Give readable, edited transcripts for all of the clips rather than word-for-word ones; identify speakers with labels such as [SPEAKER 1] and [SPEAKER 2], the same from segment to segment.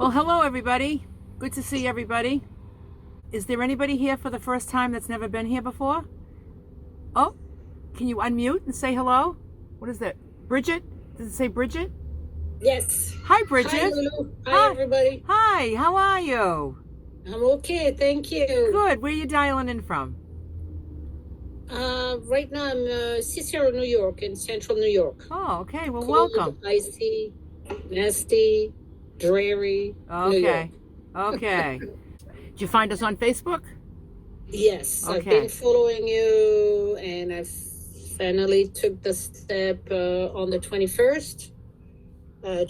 [SPEAKER 1] Well, hello everybody. Good to see everybody. Is there anybody here for the first time that's never been here before? Oh, can you unmute and say hello? What is that? Bridget? Does it say Bridget?
[SPEAKER 2] Yes.
[SPEAKER 1] Hi, Bridget.
[SPEAKER 2] Hi, Lulu. Hi, everybody.
[SPEAKER 1] Hi, how are you?
[SPEAKER 2] I'm okay, thank you.
[SPEAKER 1] Good. Where are you dialing in from?
[SPEAKER 2] Right now I'm Cicero, New York, in central New York.
[SPEAKER 1] Oh, okay. Well,
[SPEAKER 2] Cold,
[SPEAKER 1] welcome.
[SPEAKER 2] icy, nasty, dreary, New York.
[SPEAKER 1] Okay. Did you find us on Facebook?
[SPEAKER 2] Yes,
[SPEAKER 1] Okay.
[SPEAKER 2] I've been following you, and I finally took the step on the 21st,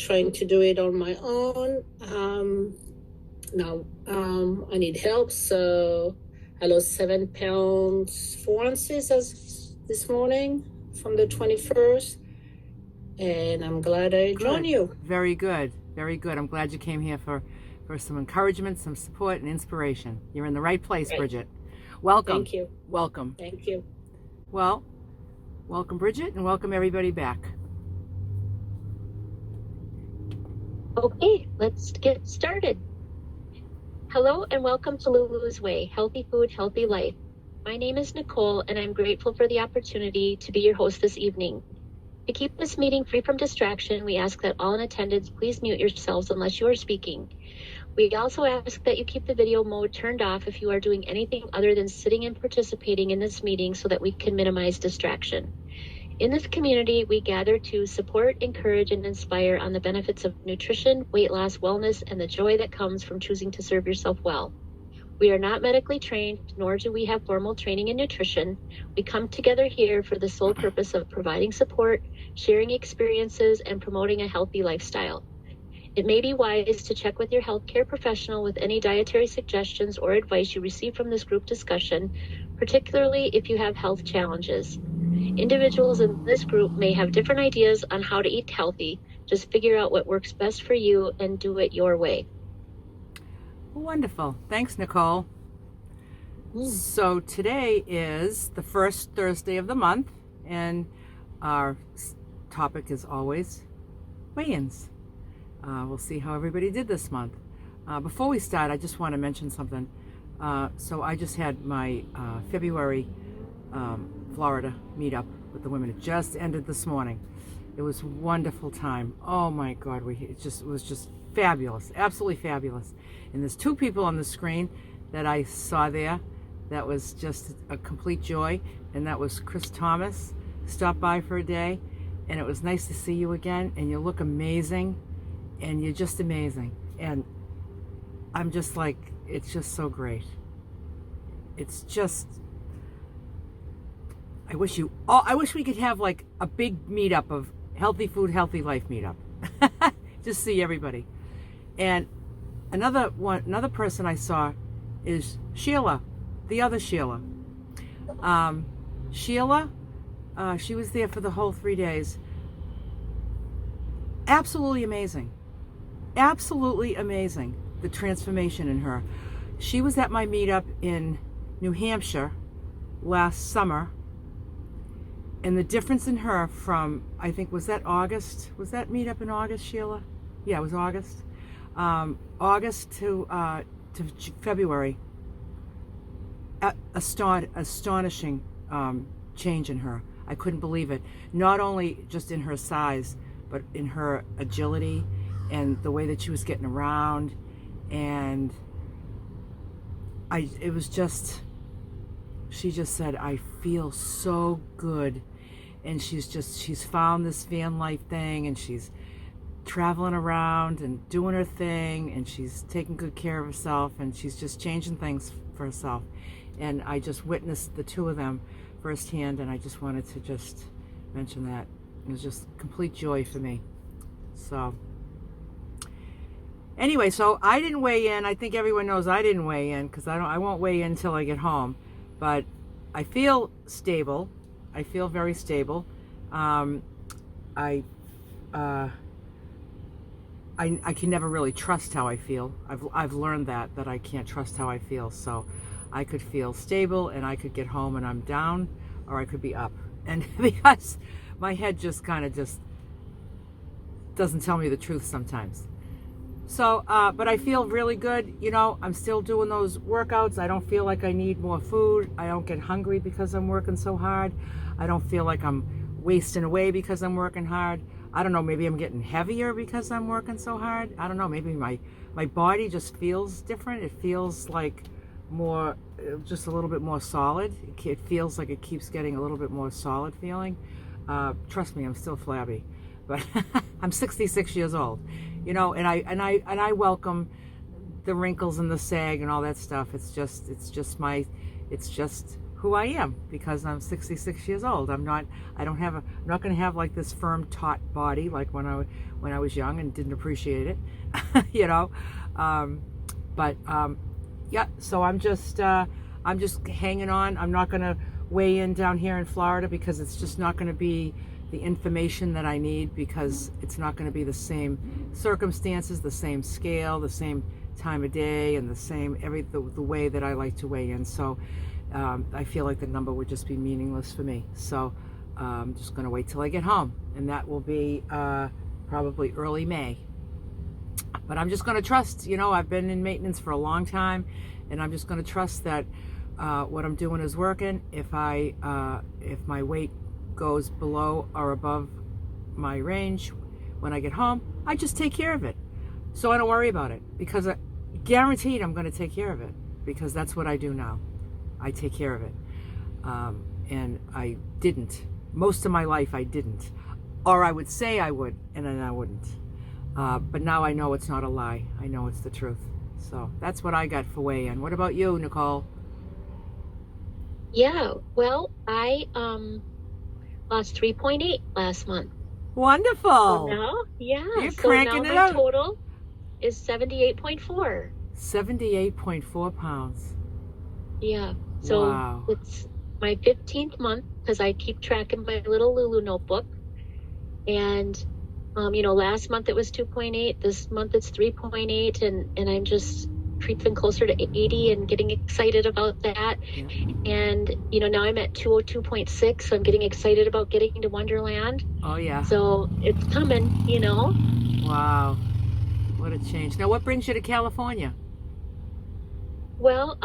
[SPEAKER 2] trying to do it on my own. Now I need help, so I lost 7 pounds 4 ounces as this morning from the 21st, and I'm glad I joined you.
[SPEAKER 1] Very good. Very good. I'm glad you came here for some encouragement, some support, and inspiration. You're in the right place, Bridget. Welcome.
[SPEAKER 2] Thank you.
[SPEAKER 1] Welcome.
[SPEAKER 2] Thank you.
[SPEAKER 1] Well, welcome, Bridget, and welcome everybody back.
[SPEAKER 3] Okay, let's get started. Hello and welcome to Lulu's Way, Healthy Food, Healthy Life. My name is Nicole and I'm grateful for the opportunity to be your host this evening. To keep this meeting free from distraction, we ask that all in attendance please mute yourselves unless you are speaking. We also ask that you keep the video mode turned off if you are doing anything other than sitting and participating in this meeting so that we can minimize distraction. In this community, we gather to support, encourage, and inspire on the benefits of nutrition, weight loss, wellness, and the joy that comes from choosing to serve yourself well. We are not medically trained, nor do we have formal training in nutrition. We come together here for the sole purpose of providing support, sharing experiences, and promoting a healthy lifestyle. It may be wise to check with your healthcare professional with any dietary suggestions or advice you receive from this group discussion, particularly if you have health challenges. Individuals in this group may have different ideas on how to eat healthy. Just figure out what works best for you and do it your way.
[SPEAKER 1] Wonderful. Thanks, Nicole. So today is the first Thursday of the month, and our topic is always weigh-ins. We'll see how everybody did this month. Before we start, I just want to mention something. So I just had my February Florida meetup with the women. It just ended this morning. It was a wonderful time. Oh my God, it was just fabulous, absolutely fabulous. And there's 2 people on the screen that I saw there that was just a complete joy, and that was Chris Thomas, stopped by for a day, and it was nice to see you again, and you look amazing, and you're just amazing. And I'm just like, it's just so great. It's just, I wish we could have like a big meetup of healthy food, healthy life meetup. Just see everybody. And another person I saw is Sheila, the other Sheila. Sheila, she was there for the whole 3 days. Absolutely amazing. Absolutely amazing, the transformation in her. She was at my meetup in New Hampshire last summer, and the difference in her from, I think, was that August? Was that meetup in August, Sheila? Yeah, it was August. August to February. Astonishing change in her. I couldn't believe it. Not only just in her size, but in her agility and the way that she was getting around. And it was just, she just said, I feel so good. And she's found this van life thing, and she's traveling around and doing her thing, and she's taking good care of herself, and she's just changing things for herself. And I just witnessed the 2 of them firsthand, and I just wanted to just mention that. It was just complete joy for me. So anyway, so I didn't weigh in. I think everyone knows I didn't weigh in, because I won't weigh in until I get home. But I feel stable. I feel very stable. I can never really trust how I feel. I've learned that I can't trust how I feel. So I could feel stable, and I could get home and I'm down, or I could be up. And because my head just kind of just doesn't tell me the truth sometimes. So, but I feel really good. You know, I'm still doing those workouts. I don't feel like I need more food. I don't get hungry because I'm working so hard. I don't feel like I'm wasting away because I'm working hard. I don't know, maybe I'm getting heavier because I'm working so hard. I don't know, maybe my body just feels different. It feels like more, just a little bit more solid. It feels like it keeps getting a little bit more solid feeling. Trust me, I'm still flabby, but I'm 66 years old, you know, and I welcome the wrinkles and the sag and all that stuff. It's just who I am because I'm 66 years old. I'm not going to have like this firm, taut body like when I was young and didn't appreciate it, you know. Yeah. So I'm just hanging on. I'm not going to weigh in down here in Florida because it's just not going to be the information that I need, because it's not going to be the same circumstances, the same scale, the same time of day, and the way that I like to weigh in. So I feel like the number would just be meaningless for me. So I'm just going to wait till I get home, and that will be probably early May. But I'm just going to trust, you know, I've been in maintenance for a long time, and I'm just going to trust that what I'm doing is working. If my weight goes below or above my range when I get home, I just take care of it. So I don't worry about it, because I guaranteed I'm going to take care of it, because that's what I do now. I take care of it. And I didn't. Most of my life I didn't. Or I would say I would, and then I wouldn't. But now I know it's not a lie. I know it's the truth. So that's what I got for weigh-in. What about you, Nicole?
[SPEAKER 3] Yeah, well, I lost 3.8 last month.
[SPEAKER 1] Wonderful.
[SPEAKER 3] So now, yeah.
[SPEAKER 1] You're cranking it out.
[SPEAKER 3] My total is 78.4.
[SPEAKER 1] 78.4 pounds.
[SPEAKER 3] Yeah. So
[SPEAKER 1] wow.
[SPEAKER 3] It's my 15th month, because I keep track in my little Lulu notebook. And, you know, last month it was 2.8. This month it's 3.8. And I'm just creeping closer to 80 and getting excited about that. Yeah. And, you know, now I'm at 202.6. So I'm getting excited about getting to Wonderland.
[SPEAKER 1] Oh, yeah.
[SPEAKER 3] So it's coming, you know.
[SPEAKER 1] Wow. What a change. Now, what brings you to California?
[SPEAKER 3] Well,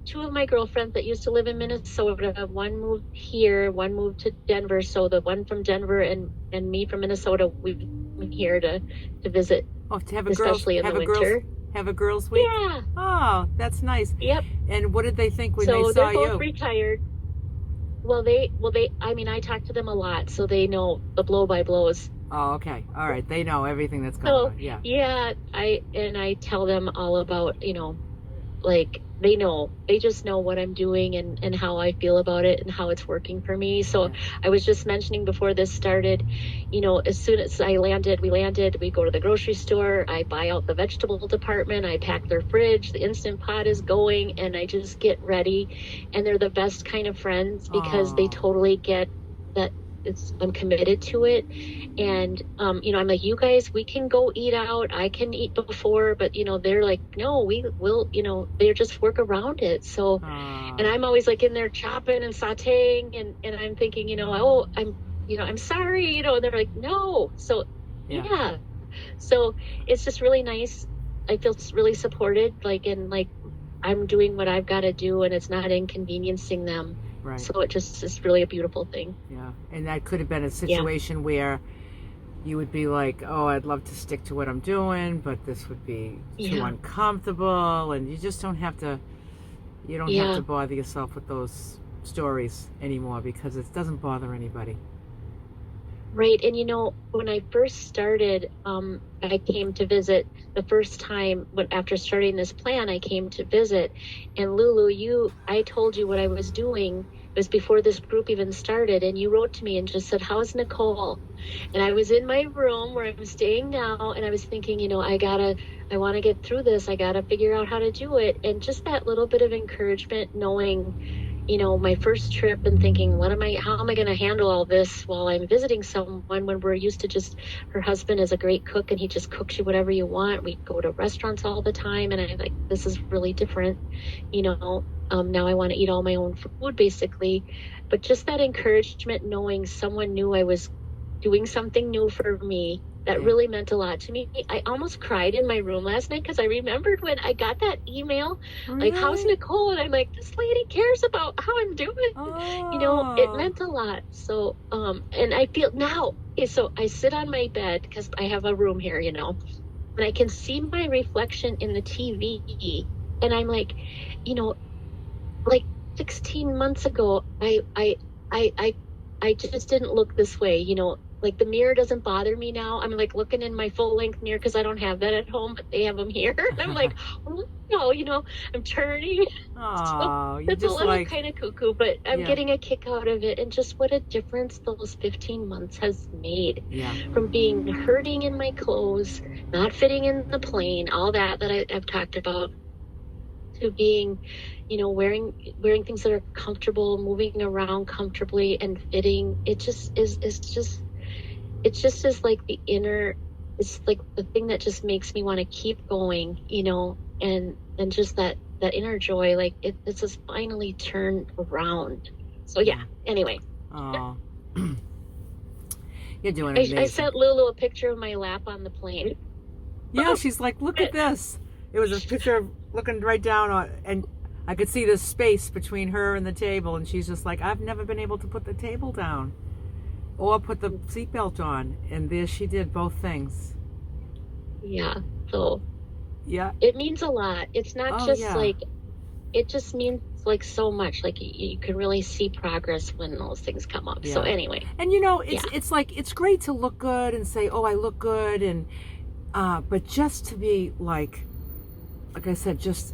[SPEAKER 3] two of my girlfriends that used to live in Minnesota, one moved here, one moved to Denver. So the one from Denver and me from Minnesota, we've been here to visit.
[SPEAKER 1] Oh, to have
[SPEAKER 3] especially in the winter.
[SPEAKER 1] Have a girls' week?
[SPEAKER 3] Yeah.
[SPEAKER 1] Oh, that's nice.
[SPEAKER 3] Yep.
[SPEAKER 1] And what did they think when they saw you?
[SPEAKER 3] So they're both retired. Well, I mean, I talk to them a lot, so they know the blow-by-blows.
[SPEAKER 1] Oh, okay. All right. They know everything that's going on. Yeah.
[SPEAKER 3] Yeah. I tell them all about, you know, like, they just know what I'm doing and how I feel about it and how it's working for me. So I was just mentioning before this started, you know, as soon as we landed, we go to the grocery store, I buy out the vegetable department, I pack their fridge, the Instant Pot is going, and I just get ready. And they're the best kind of friends, because they totally get that I'm committed to it. And, you know, I'm like, you guys, we can go eat out. I can eat before, but, you know, they're like, no, we will, you know, they just work around it. So, and I'm always like in there chopping and sauteing, and I'm thinking, you know, I'm sorry, you know, and they're like, no. So, yeah. So it's just really nice. I feel really supported, and I'm doing what I've got to do, and it's not inconveniencing them. Right. So it's really a beautiful thing.
[SPEAKER 1] Yeah. And that could have been a situation where you would be like, oh, I'd love to stick to what I'm doing, but this would be too uncomfortable. And you just don't have to, have to bother yourself with those stories anymore, because it doesn't bother anybody.
[SPEAKER 3] Right. And, you know, when I first started, I came to visit the first time after starting this plan, I came to visit. And Lulu, I told you what I was doing. It was before this group even started. And you wrote to me and just said, how's Nicole? And I was in my room where I'm staying now. And I was thinking, you know, I want to get through this. I got to figure out how to do it. And just that little bit of encouragement, knowing, you know, my first trip, and thinking, how am I going to handle all this while I'm visiting someone, when we're used to her husband is a great cook and he just cooks you whatever you want. We go to restaurants all the time, and I'm like, this is really different, you know. Now I want to eat all my own food, basically. But just that encouragement, knowing someone knew I was doing something new for me, That really meant a lot to me. I almost cried in my room last night because I remembered when I got that email,
[SPEAKER 1] Really?
[SPEAKER 3] like, how's Nicole? And I'm like, this lady cares about how I'm doing.
[SPEAKER 1] Oh.
[SPEAKER 3] You know, it meant a lot. So, and I feel now, so I sit on my bed because I have a room here, you know, and I can see my reflection in the TV. And I'm like, you know, like 16 months ago, I just didn't look this way, you know. Like the mirror doesn't bother me now. I'm like looking in my full length mirror because I don't have that at home, but they have them here. And I'm like, oh, no, you know, I'm turning.
[SPEAKER 1] Oh,
[SPEAKER 3] So it's a little kind of cuckoo, but I'm getting a kick out of it. And just what a difference those 15 months has made.
[SPEAKER 1] Yeah.
[SPEAKER 3] From being hurting in my clothes, not fitting in the plane, all that I've talked about, to being, you know, wearing things that are comfortable, moving around comfortably and fitting. It just is like the inner, it's like the thing that just makes me want to keep going, you know, and just that inner joy, like it's just finally turned around. So yeah, anyway.
[SPEAKER 1] Oh. You're doing amazing.
[SPEAKER 3] I sent Lulu a picture of my lap on the plane.
[SPEAKER 1] Yeah, she's like, look at this. It was a picture of looking right down on, and I could see this space between her and the table, and she's just like, I've never been able to put the table down or put the seatbelt on, and there she did both things.
[SPEAKER 3] Yeah, so
[SPEAKER 1] yeah,
[SPEAKER 3] it means a lot. It's not like, it just means like so much. Like you can really see progress when those things come up. So anyway,
[SPEAKER 1] and you know, it's like, it's great to look good and say, oh, I look good, and but just to be like I said, just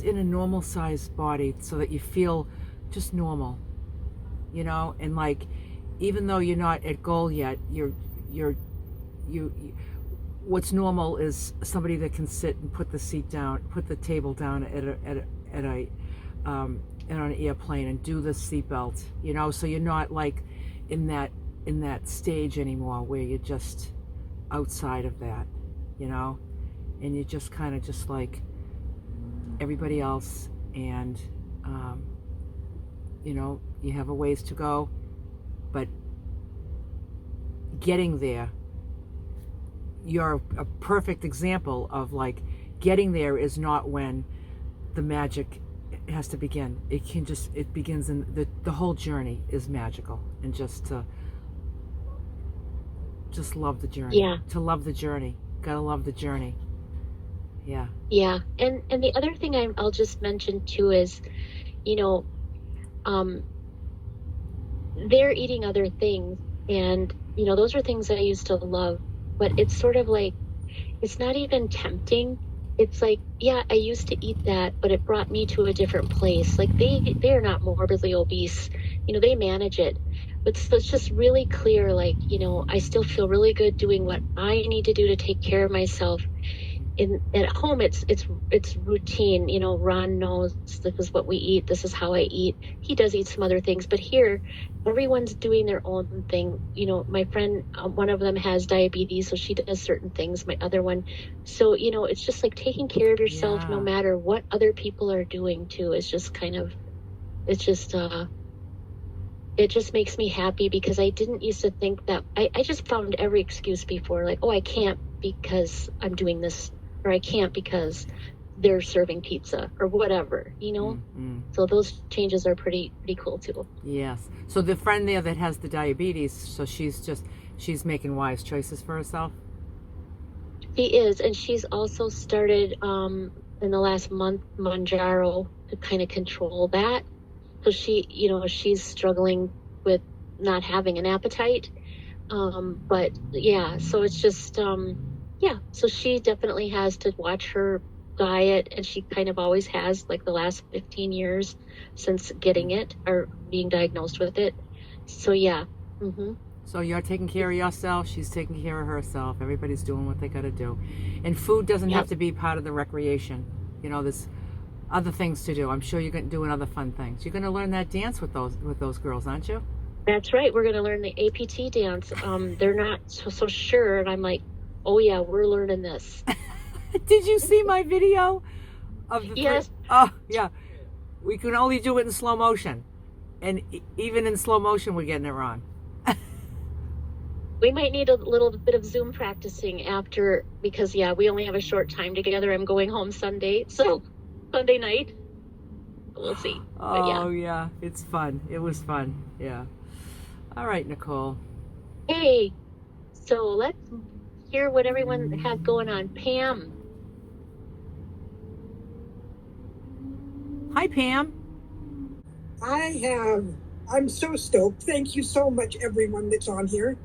[SPEAKER 1] in a normal sized body, so that you feel just normal, you know, and like, even though you're not at goal yet, you what's normal is somebody that can sit and put the table down on an airplane and do the seatbelt, you know, so you're not like in that stage anymore where you're just outside of that, you know, and you're just kind of just like everybody else, and you know, you have a ways to go, but getting there, you're a perfect example of like, getting there is not when the magic has to begin. It begins in the whole journey is magical, and just love the journey.
[SPEAKER 3] Yeah.
[SPEAKER 1] To love the journey. Gotta love the journey. Yeah.
[SPEAKER 3] Yeah. And the other thing I'll just mention too is, you know, they're eating other things, and, you know, those are things that I used to love, but it's sort of like, it's not even tempting. It's like, yeah, I used to eat that, but it brought me to a different place. Like they are not morbidly obese, you know, they manage it. But so it's just really clear, like, you know, I still feel really good doing what I need to do to take care of myself. At home, it's routine. You know, Ron knows this is what we eat. This is how I eat. He does eat some other things, but here, everyone's doing their own thing. You know, my friend, one of them has diabetes, so she does certain things. My other one, so, you know, it's just like taking care of yourself, no matter what other people are doing too. It's just kind of, it just makes me happy, because I didn't used to think that. I just found every excuse before, like, oh, I can't because I'm doing this, or I can't because they're serving pizza, or whatever, you know. So those changes are pretty cool too.
[SPEAKER 1] Yes. So the friend there that has the diabetes, so she's making wise choices for herself.
[SPEAKER 3] She is, and she's also started in the last month Manjaro to kind of control that. So she, you know, she's struggling with not having an appetite. But yeah, so it's just, so she definitely has to watch her diet, and she kind of always has, like the last 15 years since getting it or being diagnosed with it. So yeah.
[SPEAKER 1] So you're taking care of yourself, she's taking care of herself. Everybody's doing what they got to do. And food doesn't have to be part of the recreation. You know, there's other things to do. I'm sure you're going to do other fun things. You're going to learn that dance with those girls, aren't you?
[SPEAKER 3] That's right. We're going to learn the APT dance. They're not so sure, and I'm like, oh yeah, we're learning this.
[SPEAKER 1] Did you see my video of the
[SPEAKER 3] Yes.
[SPEAKER 1] Oh yeah, we can only do it in slow motion, and even in slow motion we're getting it wrong.
[SPEAKER 3] We might need a little bit of Zoom practicing after, because we only have a short time together. I'm going home Sunday, so Sunday night. We'll see.
[SPEAKER 1] Oh, yeah. It's fun. It was fun. Yeah. All right, Nicole.
[SPEAKER 3] Hey, so let's hear what everyone has going on. Pam.
[SPEAKER 1] Hi, Pam.
[SPEAKER 4] I'm so stoked. Thank you so much, everyone that's on here.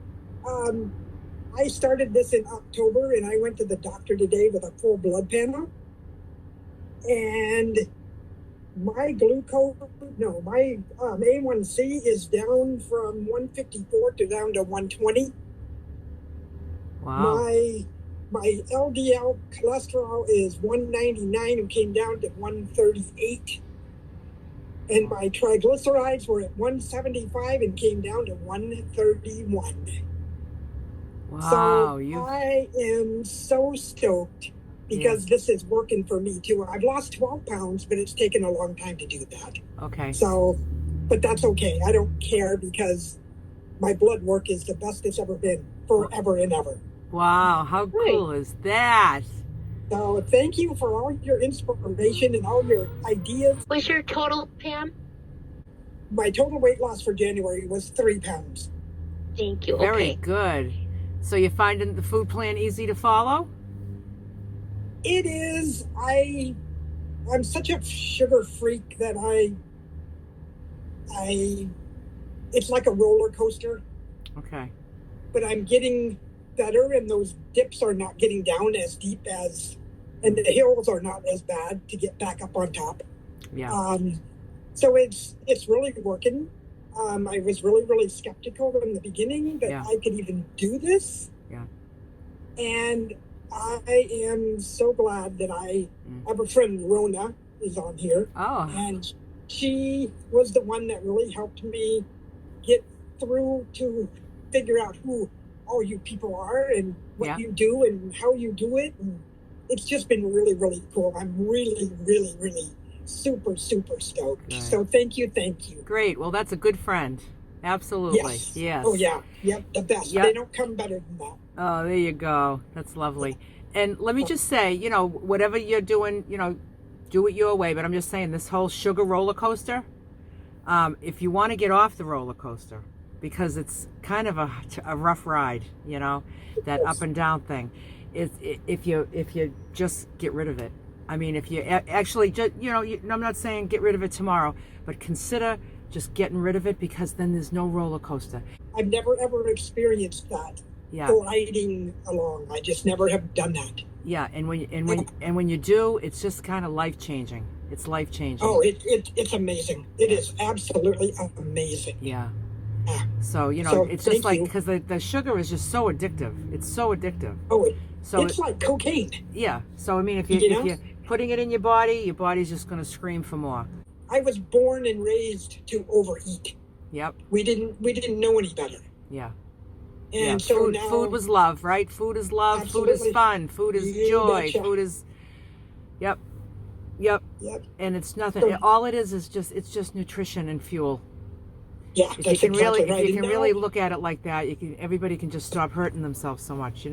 [SPEAKER 4] I started this in October, and I went to the doctor today with a full blood panel. And my A1C is down from 154 to down to 120.
[SPEAKER 1] Wow.
[SPEAKER 4] My LDL cholesterol is 199 and came down to 138. And my triglycerides were at 175 and came down to 131.
[SPEAKER 1] Wow.
[SPEAKER 4] So I am so stoked because this is working for me too. I've lost 12 pounds, but it's taken a long time to do that.
[SPEAKER 1] Okay.
[SPEAKER 4] So, but that's okay. I don't care because my blood work is the best it's ever been forever and ever.
[SPEAKER 1] Wow. How cool is that?
[SPEAKER 4] So thank you for all your inspiration and all your ideas.
[SPEAKER 3] What's your total, Pam?
[SPEAKER 4] My total weight loss for January was 3 pounds.
[SPEAKER 3] Thank you.
[SPEAKER 1] Very good. So you're finding the food plan easy to follow?
[SPEAKER 4] It is. I'm such a sugar freak that it's like a roller coaster.
[SPEAKER 1] Okay.
[SPEAKER 4] But I'm getting better, and those dips are not getting down as deep and the hills are not as bad to get back up on top.
[SPEAKER 1] Yeah.
[SPEAKER 4] So it's really working. I was really skeptical in the beginning that I could even do this.
[SPEAKER 1] Yeah.
[SPEAKER 4] And I am so glad that I have a friend, Rona, is on here.
[SPEAKER 1] Oh.
[SPEAKER 4] And she was the one that really helped me get through to figure out who all you people are and what you do and how you do it. And it's just been really cool. I'm really super stoked.
[SPEAKER 1] Good.
[SPEAKER 4] So thank you.
[SPEAKER 1] Great. Well, that's a good friend. Absolutely. Yes.
[SPEAKER 4] Oh yeah. Yep. The best.
[SPEAKER 1] Yep.
[SPEAKER 4] They don't come better than that.
[SPEAKER 1] Oh, there you go. That's lovely. And let me just say, whatever you're doing, do it your way. But I'm just saying, this whole sugar roller coaster, if you want to get off the roller coaster, because it's kind of a rough ride, that up and down thing. If you just get rid of it. I mean, if you actually just, I'm not saying get rid of it tomorrow, but consider just getting rid of it, because then there's no roller coaster.
[SPEAKER 4] I've never ever experienced that.
[SPEAKER 1] Yeah.
[SPEAKER 4] Gliding along. I just never have done that.
[SPEAKER 1] Yeah, and when you do, it's just kind of life changing. It's life changing.
[SPEAKER 4] Oh, it's amazing. It is absolutely amazing.
[SPEAKER 1] Yeah. So it's just like, because the sugar is just so addictive. It's so addictive.
[SPEAKER 4] Oh, it's like cocaine.
[SPEAKER 1] Yeah. So I mean, if you're putting it in your body's just going to scream for more.
[SPEAKER 4] I was born and raised to overeat.
[SPEAKER 1] Yep.
[SPEAKER 4] We didn't know any better.
[SPEAKER 1] Yeah.
[SPEAKER 4] And so
[SPEAKER 1] food was love, right? Food is love.
[SPEAKER 4] Absolutely.
[SPEAKER 1] Food is fun. Food is joy.
[SPEAKER 4] Betcha.
[SPEAKER 1] Food is, yep. And it's nothing. All it is it's just nutrition and fuel.
[SPEAKER 4] Yeah,
[SPEAKER 1] If you can really look at it like that, everybody can just stop hurting themselves so much,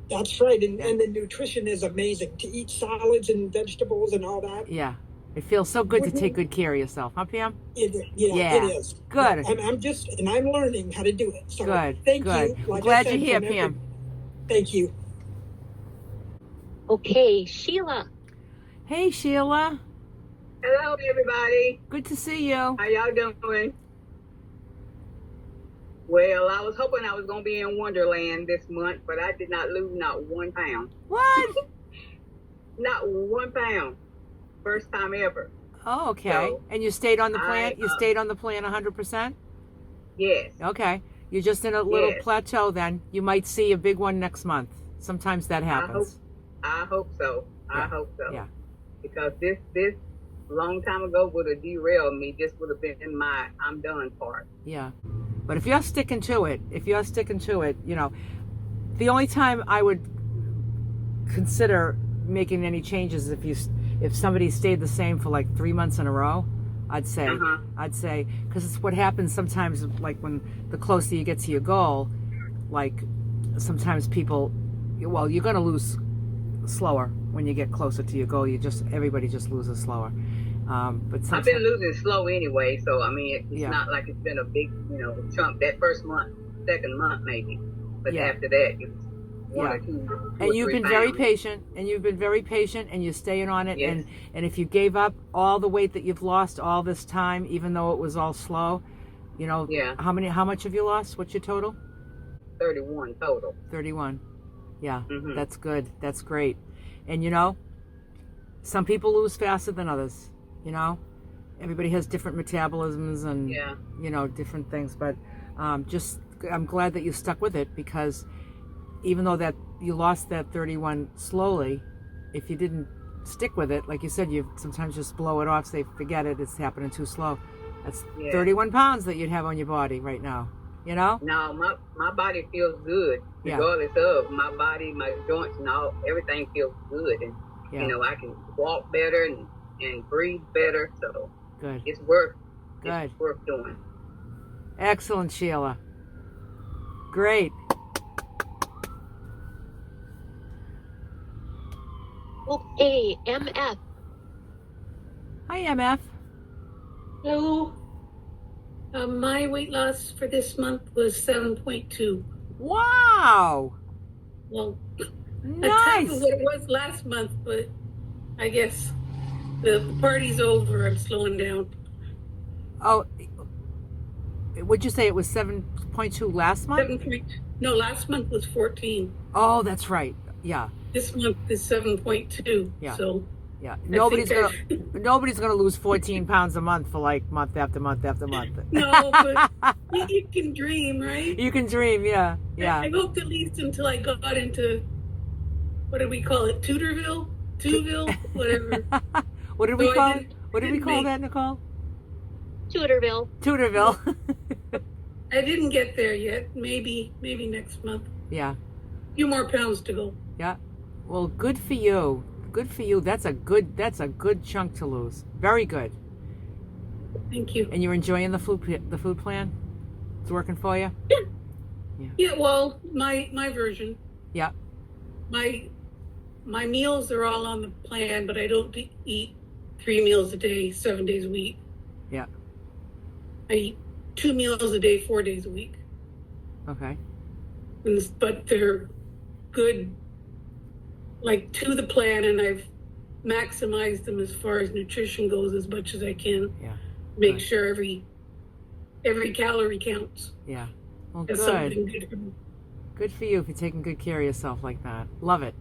[SPEAKER 4] That's right, and the nutrition is amazing. To eat salads and vegetables and all that.
[SPEAKER 1] Yeah. It feels so good to take good care of yourself, huh, Pam?
[SPEAKER 4] It is.
[SPEAKER 1] Good.
[SPEAKER 4] And I'm learning how to do it. So
[SPEAKER 1] good.
[SPEAKER 4] Thank
[SPEAKER 1] good.
[SPEAKER 4] you. Like
[SPEAKER 1] Glad
[SPEAKER 4] I said,
[SPEAKER 1] you're here, Pam.
[SPEAKER 4] Thank you.
[SPEAKER 3] Okay, Sheila.
[SPEAKER 1] Hey, Sheila.
[SPEAKER 5] Hello, everybody.
[SPEAKER 1] Good to see you.
[SPEAKER 5] How y'all doing? Well, I was hoping I was going to be in Wonderland this month, but I did not lose not 1 pound.
[SPEAKER 1] What?
[SPEAKER 5] Not 1 pound. First time ever.
[SPEAKER 1] Oh, okay.
[SPEAKER 5] So,
[SPEAKER 1] and you stayed on the plan? You stayed on the plan 100%?
[SPEAKER 5] Yes.
[SPEAKER 1] Okay. You're just in a little plateau then. You might see a big one next month. Sometimes that happens.
[SPEAKER 5] I hope so.
[SPEAKER 1] Yeah.
[SPEAKER 5] I hope so.
[SPEAKER 1] Yeah.
[SPEAKER 5] Because this long time ago would have derailed me. This would have been my I'm done part.
[SPEAKER 1] Yeah. But if you're sticking to it, the only time I would consider making any changes is if somebody stayed the same for like 3 months in a row. I'd say, because it's what happens sometimes, like when the closer you get to your goal, like sometimes people, well, you're going to lose slower when you get closer to your goal. Everybody just loses slower. But
[SPEAKER 5] I've been losing slow anyway, so I mean, it's
[SPEAKER 1] Yeah.
[SPEAKER 5] not like it's been a big, chunk that first month, second month maybe, but
[SPEAKER 1] Yeah.
[SPEAKER 5] after that, it was one
[SPEAKER 1] Yeah.
[SPEAKER 5] or two
[SPEAKER 1] And
[SPEAKER 5] or
[SPEAKER 1] you've
[SPEAKER 5] three
[SPEAKER 1] been very
[SPEAKER 5] pounds.
[SPEAKER 1] patient, and you're staying on it.
[SPEAKER 5] Yes.
[SPEAKER 1] And if you gave up all the weight that you've lost all this time, even though it was all slow,
[SPEAKER 5] Yeah.
[SPEAKER 1] how much have you lost? What's your total?
[SPEAKER 5] 31 total.
[SPEAKER 1] 31. Yeah,
[SPEAKER 5] Mhm.
[SPEAKER 1] That's good. That's great. And some people lose faster than others. Everybody has different metabolisms and
[SPEAKER 5] Yeah.
[SPEAKER 1] different things. But I'm glad that you stuck with it, because even though that you lost that 31 slowly, if you didn't stick with it, like you said, you sometimes just blow it off, say forget it, it's happening too slow. That's 31 pounds that you'd have on your body right now.
[SPEAKER 5] No, my body feels good, regardless of my body, my joints and all. Everything feels good, and I can walk better and breathe better. So
[SPEAKER 1] Good.
[SPEAKER 5] It's worth doing.
[SPEAKER 1] Excellent, Sheila. Great.
[SPEAKER 3] Okay, MF.
[SPEAKER 1] Hi, MF.
[SPEAKER 2] Hello. My weight loss for this month was 7.2.
[SPEAKER 1] Wow.
[SPEAKER 2] Well,
[SPEAKER 1] Nice.
[SPEAKER 2] that's half of what it was last month, but I guess the party's over. I'm slowing down.
[SPEAKER 1] Oh, would you say it was 7.2 last month?
[SPEAKER 2] No, last month was 14.
[SPEAKER 1] Oh, that's right. Yeah.
[SPEAKER 2] This month is 7.2.
[SPEAKER 1] Yeah.
[SPEAKER 2] So
[SPEAKER 1] yeah, nobody's gonna lose 14 pounds a month for like month after month after month.
[SPEAKER 2] No, but you can dream, right?
[SPEAKER 1] You can dream, yeah.
[SPEAKER 2] I hoped at least until I got into, what did we call it? Twotville, whatever.
[SPEAKER 1] What did we call it? What did we call that, Nicole?
[SPEAKER 3] Tutorville.
[SPEAKER 2] I didn't get there yet. Maybe next month.
[SPEAKER 1] Yeah.
[SPEAKER 2] A few more pounds to go.
[SPEAKER 1] Yeah. Well, good for you. Good for you. That's a good chunk to lose. Very good.
[SPEAKER 2] Thank you.
[SPEAKER 1] And you're enjoying the food plan? It's working for you?
[SPEAKER 2] Yeah. Well, my version.
[SPEAKER 1] Yeah.
[SPEAKER 2] My meals are all on the plan, but I don't eat 3 meals a day, 7 days a week.
[SPEAKER 1] Yeah.
[SPEAKER 2] I eat 2 meals a day, 4 days a week.
[SPEAKER 1] Okay.
[SPEAKER 2] But they're good, like to the plan, and I've maximized them as far as nutrition goes as much as I can.
[SPEAKER 1] Yeah.
[SPEAKER 2] Make sure every calorie counts.
[SPEAKER 1] Yeah. Well,
[SPEAKER 2] That's
[SPEAKER 1] good.
[SPEAKER 2] something good for me.
[SPEAKER 1] Good for you if you're taking good care of yourself like that. Love it.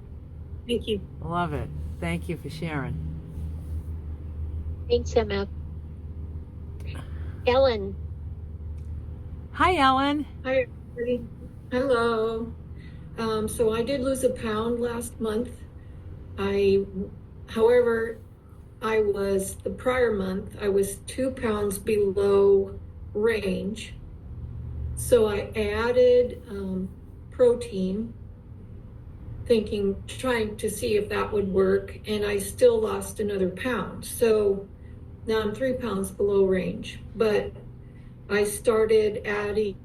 [SPEAKER 2] Thank you.
[SPEAKER 1] Love it. Thank you for sharing.
[SPEAKER 3] Thanks, MF. Ellen.
[SPEAKER 1] Hi, Ellen.
[SPEAKER 6] Hi, everybody. Hello. So I did lose a pound last month. However, the prior month, I was 2 pounds below range. So I added protein, trying to see if that would work, and I still lost another pound. So now I'm 3 pounds below range, but I started adding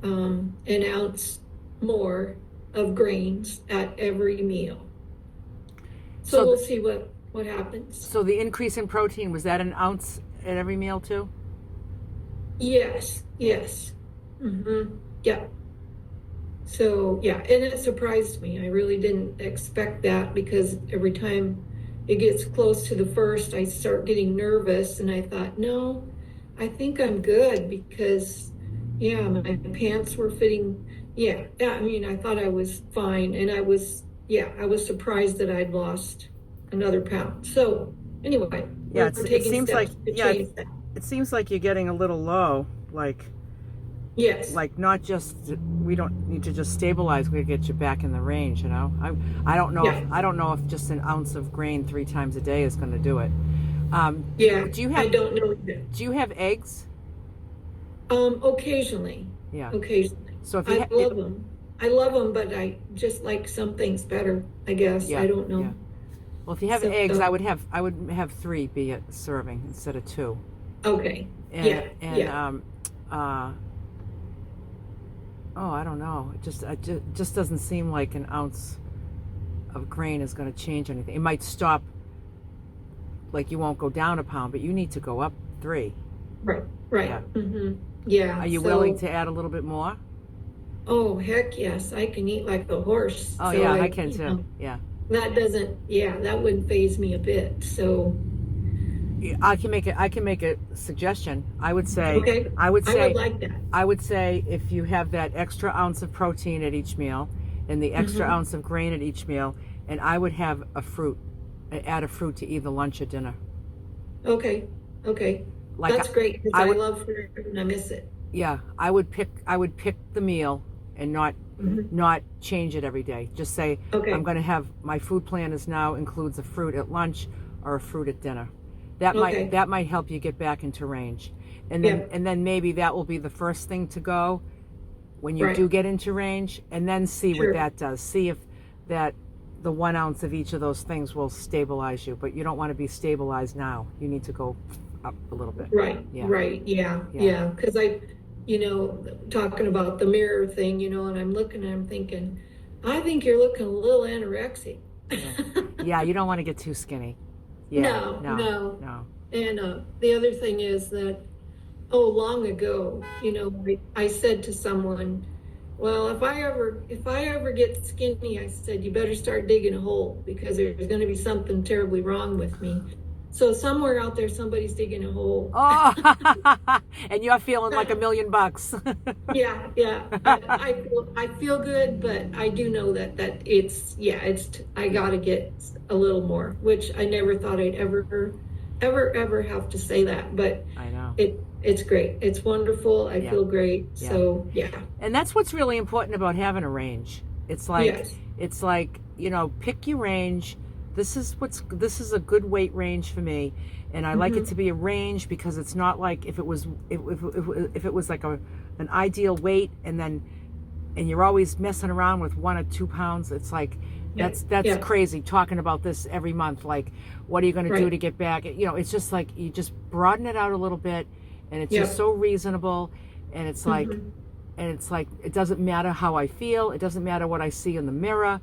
[SPEAKER 6] an ounce more of grains at every meal. So we'll see what happens.
[SPEAKER 1] So the increase in protein, was that an ounce at every meal too?
[SPEAKER 6] Yes. Mm-hmm. Yeah. So yeah, and it surprised me. I really didn't expect that, because every time it gets close to the first, I start getting nervous, and I thought, no, I think I'm good, because my pants were fitting. I mean, I thought I was fine, and I was surprised that I'd lost another pound. So anyway,
[SPEAKER 1] Yeah,
[SPEAKER 6] it seems like
[SPEAKER 1] it seems like you're getting a little low, like.
[SPEAKER 6] Yes.
[SPEAKER 1] Like, not just, we don't need to just stabilize, we get you back in the range, I don't know.
[SPEAKER 6] Yeah.
[SPEAKER 1] I don't know if just an ounce of grain 3 times a day is going to do it. Do you have,
[SPEAKER 6] I don't know either.
[SPEAKER 1] Do you have eggs?
[SPEAKER 6] Occasionally.
[SPEAKER 1] Yeah.
[SPEAKER 6] Occasionally.
[SPEAKER 1] So if
[SPEAKER 6] I love them. I love them, but I just like some things better, I guess.
[SPEAKER 1] Yeah,
[SPEAKER 6] I don't know.
[SPEAKER 1] yeah. Well, if you have eggs, I would have 3 be a serving instead of 2.
[SPEAKER 6] Okay.
[SPEAKER 1] Oh, I don't know. It just doesn't seem like an ounce of grain is going to change anything. It might stop, like you won't go down a pound, but you need to go up 3.
[SPEAKER 6] Right.
[SPEAKER 1] Yeah.
[SPEAKER 6] Yeah.
[SPEAKER 1] Are you willing to add a little bit more?
[SPEAKER 6] Oh, heck yes. I can eat like a horse.
[SPEAKER 1] Oh,
[SPEAKER 6] so
[SPEAKER 1] yeah, I can too. Yeah.
[SPEAKER 6] That wouldn't faze me a bit. So
[SPEAKER 1] I can make a suggestion. I would say
[SPEAKER 6] okay. I would like that.
[SPEAKER 1] I would say if you have that extra ounce of protein at each meal and the extra ounce of grain at each meal, and I would have add a fruit to either lunch or dinner.
[SPEAKER 6] Okay.
[SPEAKER 1] Like
[SPEAKER 6] that's great because I love fruit and I miss it.
[SPEAKER 1] Yeah, I would pick the meal and not change it every day. Just say,
[SPEAKER 6] okay,
[SPEAKER 1] I'm going to have my food plan includes a fruit at lunch or a fruit at dinner. That might help you get back into range. And then maybe that will be the first thing to go when you do get into range, and then see what that does. See if the 1 ounce of each of those things will stabilize you. But you don't want to be stabilized now. You need to go up a little bit.
[SPEAKER 6] Right. Yeah. Because talking about the mirror thing, and I'm looking and I'm thinking, I think you're looking a little anorexic.
[SPEAKER 1] Yeah, you don't want to get too skinny. Yeah, no.
[SPEAKER 6] And the other thing is that, long ago, I said to someone, well, if I ever get skinny, I said, you better start digging a hole because there's going to be something terribly wrong with me. So somewhere out there, somebody's digging a hole.
[SPEAKER 1] Oh, and you're feeling like $1 million.
[SPEAKER 6] Yeah. I feel good, but I do know that I got to get a little more, which I never thought I'd ever have to say that. But
[SPEAKER 1] I know
[SPEAKER 6] it's great. It's wonderful. I feel great. Yeah. So yeah.
[SPEAKER 1] And that's what's really important about having a range. It's like pick your range. This is a good weight range for me, and I like it to be a range because it's not like if it was like an ideal weight and you're always messing around with 1 or 2 pounds. It's like that's crazy talking about this every month. Like, what are you going to do to get back? It's just like you just broaden it out a little bit, and it's just so reasonable, and it's like it doesn't matter how I feel. It doesn't matter what I see in the mirror.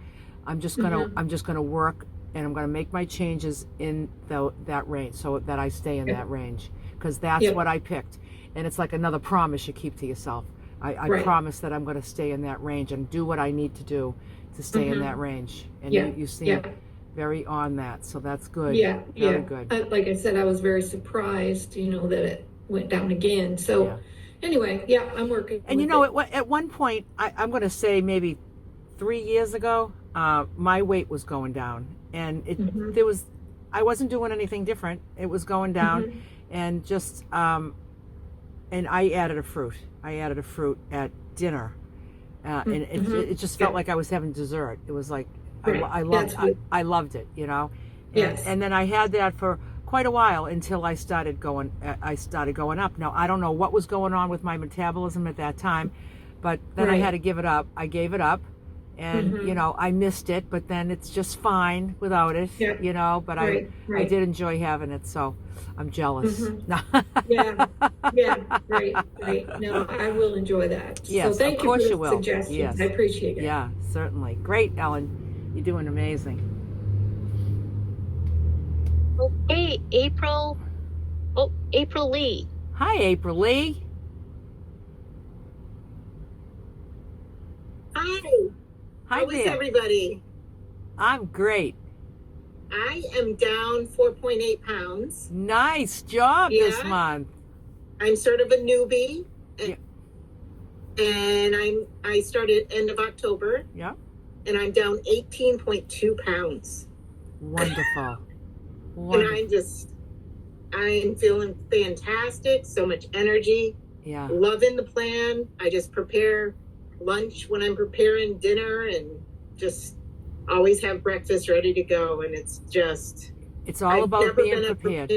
[SPEAKER 1] I'm just gonna work. And I'm going to make my changes in that range so that I stay in that range because that's what I picked. And it's like another promise you keep to yourself. I promise that I'm going to stay in that range and do what I need to do to stay in that range. And you seem very on that. So that's good. Very good.
[SPEAKER 6] Like I said, I was very surprised, that it went down again. So anyway, I'm working. And
[SPEAKER 1] at one point, I'm going to say maybe 3 years ago, my weight was going down. And I wasn't doing anything different. It was going down, and just and I added a fruit. I added a fruit at dinner, and it just felt like I was having dessert. It was like I loved it, And then I had that for quite a while until I started going up. Now I don't know what was going on with my metabolism at that time, but then I had to give it up. I gave it up. And, I missed it, but then it's just fine without it, but I did enjoy having it. So I'm jealous.
[SPEAKER 6] Right. No, I will enjoy that.
[SPEAKER 1] Yes,
[SPEAKER 6] so thank
[SPEAKER 1] of course
[SPEAKER 6] you
[SPEAKER 1] you
[SPEAKER 6] for
[SPEAKER 1] will.
[SPEAKER 6] the suggestions.
[SPEAKER 1] Yes.
[SPEAKER 6] I appreciate it.
[SPEAKER 1] Yeah, certainly. Great, Ellen. You're doing amazing.
[SPEAKER 3] Okay, April Lee.
[SPEAKER 1] Hi, April Lee.
[SPEAKER 7] Hi.
[SPEAKER 1] Hi
[SPEAKER 7] How is
[SPEAKER 1] there.
[SPEAKER 7] everybody?
[SPEAKER 1] I'm great.
[SPEAKER 7] I am down 4.8 pounds.
[SPEAKER 1] Nice job this month.
[SPEAKER 7] I'm sort of a newbie. And I started end of October.
[SPEAKER 1] Yeah.
[SPEAKER 7] And I'm down 18.2 pounds.
[SPEAKER 1] Wonderful.
[SPEAKER 7] And I'm feeling fantastic. So much energy.
[SPEAKER 1] Yeah.
[SPEAKER 7] Loving the plan. I just prepare lunch when I'm preparing dinner and just always have breakfast ready to go. And
[SPEAKER 1] it's all about being prepared.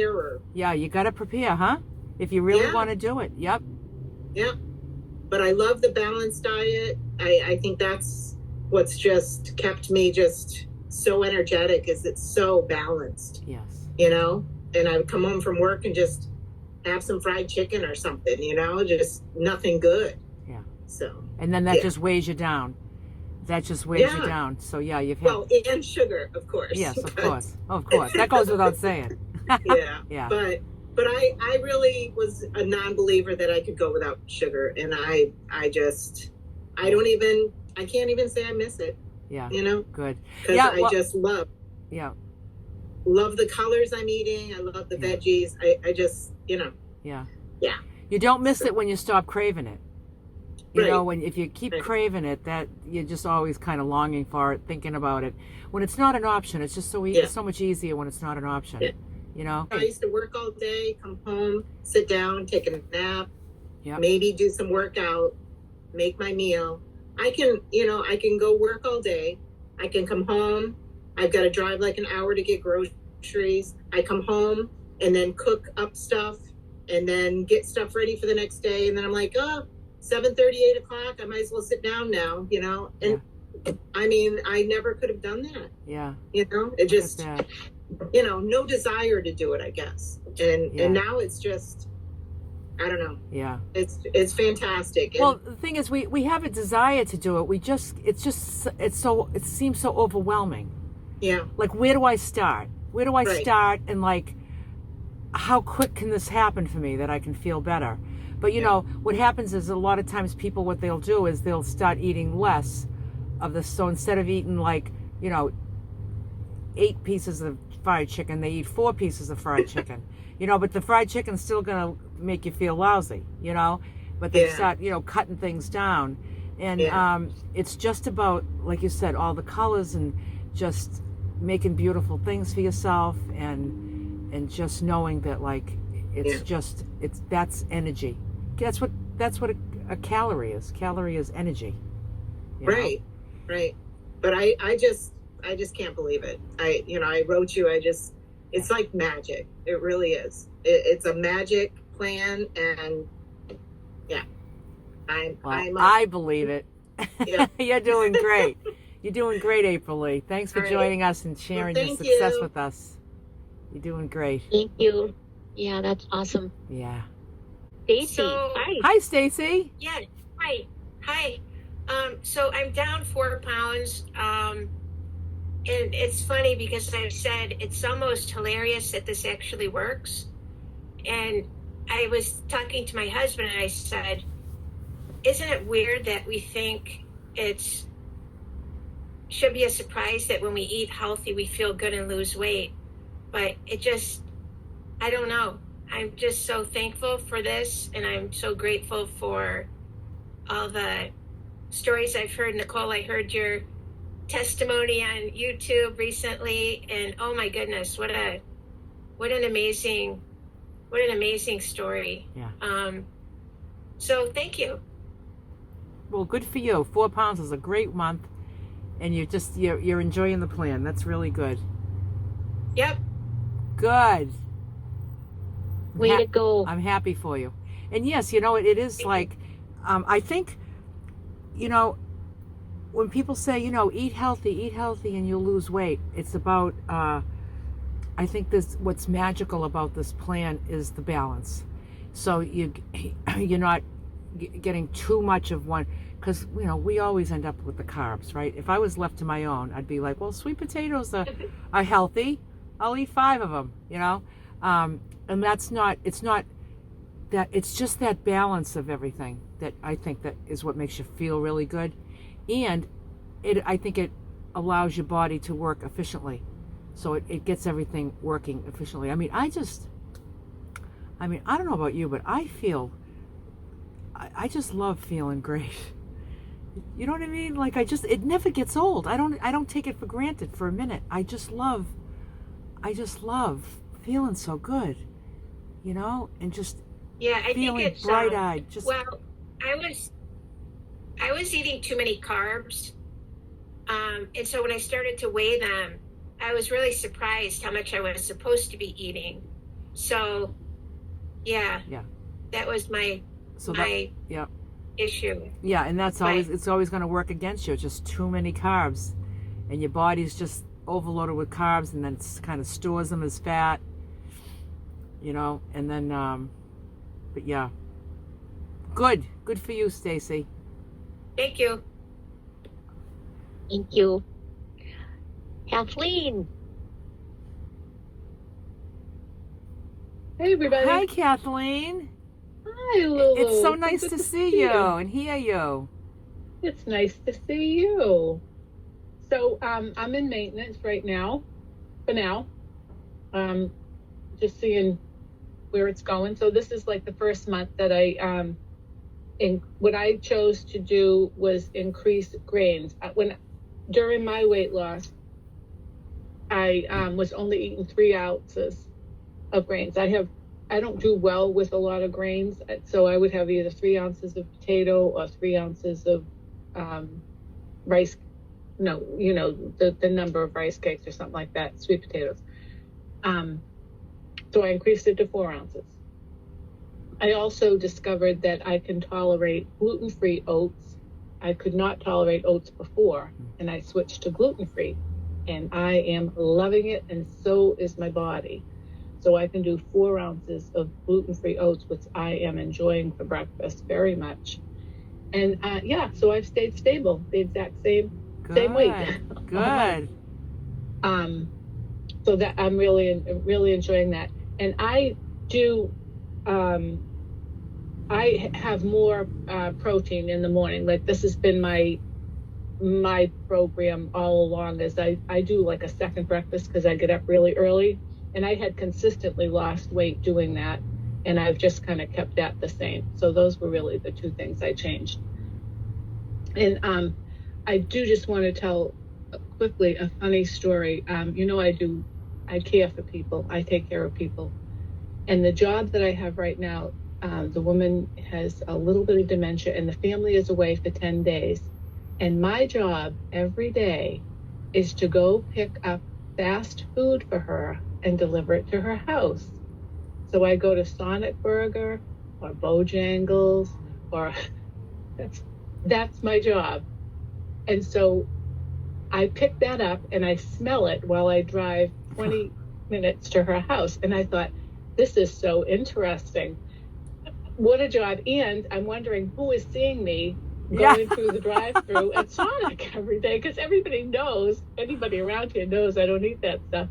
[SPEAKER 1] Yeah, you got to prepare, huh? If you really want to do it. Yep.
[SPEAKER 7] But I love the balanced diet. I think that's what's just kept me just so energetic, is it's so balanced.
[SPEAKER 1] Yes.
[SPEAKER 7] And I would come home from work and just have some fried chicken or something, just nothing good.
[SPEAKER 1] Yeah.
[SPEAKER 7] So
[SPEAKER 1] And then that just weighs you down. That just weighs you down. So yeah, you've had...
[SPEAKER 7] Well, and sugar, of course.
[SPEAKER 1] Yes, of course. Of course. That goes without saying.
[SPEAKER 7] Yeah. But I really was a non-believer that I could go without sugar. And I can't even say I miss it.
[SPEAKER 1] Yeah.
[SPEAKER 7] You know?
[SPEAKER 1] Good.
[SPEAKER 7] Because I just love the colors I'm eating. I love the veggies. I just, you know.
[SPEAKER 1] Yeah.
[SPEAKER 7] Yeah.
[SPEAKER 1] You don't miss it when you stop craving it. You know, if you keep craving it, that you're just always kind of longing for it, thinking about it. When it's not an option, it's just it's so much easier when it's not an option. Yeah. You know?
[SPEAKER 7] I used to work all day, come home, sit down, take a nap, maybe do some workout, make my meal. I can go work all day. I can come home. I've got to drive like an hour to get groceries. I come home and then cook up stuff and then get stuff ready for the next day. And then I'm like, 7:30, 8 o'clock, I might as well sit down now, you know? And I mean, I never could have done that.
[SPEAKER 1] Yeah.
[SPEAKER 7] You know, it just, you know, no desire to do it, I guess. And now it's just, I don't know.
[SPEAKER 1] Yeah.
[SPEAKER 7] It's fantastic.
[SPEAKER 1] Well, the thing is, we have a desire to do it. It seems so overwhelming.
[SPEAKER 7] Yeah.
[SPEAKER 1] Like, where do I start? Where do I start? And like, how quick can this happen for me that I can feel better? But you know, what happens is a lot of times people, what they'll do is they'll start eating less of this. So instead of eating like, you know, 8 pieces of fried chicken, they eat 4 pieces of fried chicken. You know, but the fried chicken's still going to make you feel lousy, you know, but they start, you know, cutting things down. And it's just about, like you said, all the colors and just making beautiful things for yourself and just knowing that, like, that's energy. That's what a calorie is. Calorie is energy.
[SPEAKER 7] Right. But I just can't believe it. I wrote you, it's like magic. It really is. It's a magic plan, and
[SPEAKER 1] I believe it. Yeah. You're doing great. You're doing great, April Lee. Thanks for joining us and sharing your success with us. You're doing great.
[SPEAKER 3] Thank you. Yeah, that's awesome.
[SPEAKER 1] Yeah.
[SPEAKER 3] Stacy,
[SPEAKER 8] hi.
[SPEAKER 1] Hi, Stacy.
[SPEAKER 8] Yeah, hi. So I'm down 4 pounds. And it's funny because I've said it's almost hilarious that this actually works. And I was talking to my husband and I said, isn't it weird that we think should be a surprise that when we eat healthy, we feel good and lose weight? But I don't know. I'm just so thankful for this, and I'm so grateful for all the stories I've heard. Nicole, I heard your testimony on YouTube recently, and oh my goodness, what an amazing story.
[SPEAKER 1] Yeah.
[SPEAKER 8] So thank you.
[SPEAKER 1] Well, good for you. 4 pounds is a great month, and you're enjoying the plan. That's really good.
[SPEAKER 8] Yep.
[SPEAKER 1] Good.
[SPEAKER 3] Way to go.
[SPEAKER 1] I'm happy for you. And yes, you know, it is like, I think, you know, when people say, you know, eat healthy and you'll lose weight, it's about, I think what's magical about this plan is the balance. So you're not getting too much of one, because, you know, we always end up with the carbs, right? If I was left to my own, I'd be like, well, sweet potatoes are healthy. I'll eat 5 of them, you know? And it's just that balance of everything that I think that is what makes you feel really good. And I think it allows your body to work efficiently. So it gets everything working efficiently. I mean, I don't know about you, but I just love feeling great. You know what I mean? Like, it never gets old. I don't take it for granted for a minute. I just love feeling so good, you know, and just feeling bright-eyed.
[SPEAKER 8] Well, I was eating too many carbs, and so when I started to weigh them, I was really surprised how much I was supposed to be eating. So, that was my issue.
[SPEAKER 1] Yeah, and it's always going to work against you. It's just too many carbs, and your body's just overloaded with carbs, and then it kind of stores them as fat, you know. And then but yeah, good for you, Stacy.
[SPEAKER 8] Thank you.
[SPEAKER 3] Thank you. Kathleen.
[SPEAKER 9] Hey, everybody.
[SPEAKER 1] Hi, Kathleen.
[SPEAKER 9] Hi, Lulu.
[SPEAKER 1] It's so nice to see you and hear you.
[SPEAKER 9] It's nice to see you. So I'm in maintenance right now, for now. Just seeing where it's going. So this is like the first month that what I chose to do was increase grains. During my weight loss, I was only eating 3 ounces of grains. I don't do well with a lot of grains, so I would have either 3 ounces of potato or 3 ounces of rice. No, the number of rice cakes or something like that, sweet potatoes. So I increased it to 4 ounces. I also discovered that I can tolerate gluten-free oats. I could not tolerate oats before, and I switched to gluten-free, and I am loving it, and so is my body. So I can do 4 ounces of gluten-free oats, which I am enjoying for breakfast very much. And so I've stayed stable, the exact same weight.
[SPEAKER 1] Good.
[SPEAKER 9] So that I'm really enjoying that. And I do, I have more protein in the morning. Like this has been my program all along, as I do like a second breakfast because I get up really early, and I had consistently lost weight doing that, and I've just kind of kept that the same. So those were really the 2 things I changed. And I do just want to tell quickly a funny story. I care for people. I take care of people. And the job that I have right now, the woman has a little bit of dementia, and the family is away for 10 days. And my job every day is to go pick up fast food for her and deliver it to her house. So I go to Sonic Burger or Bojangles, or that's my job. And so I pick that up and I smell it while I drive 20 minutes to her house. And I thought, this is so interesting. What a job. And I'm wondering who is seeing me going through the drive-through at Sonic every day, because anybody around here knows I don't eat that stuff.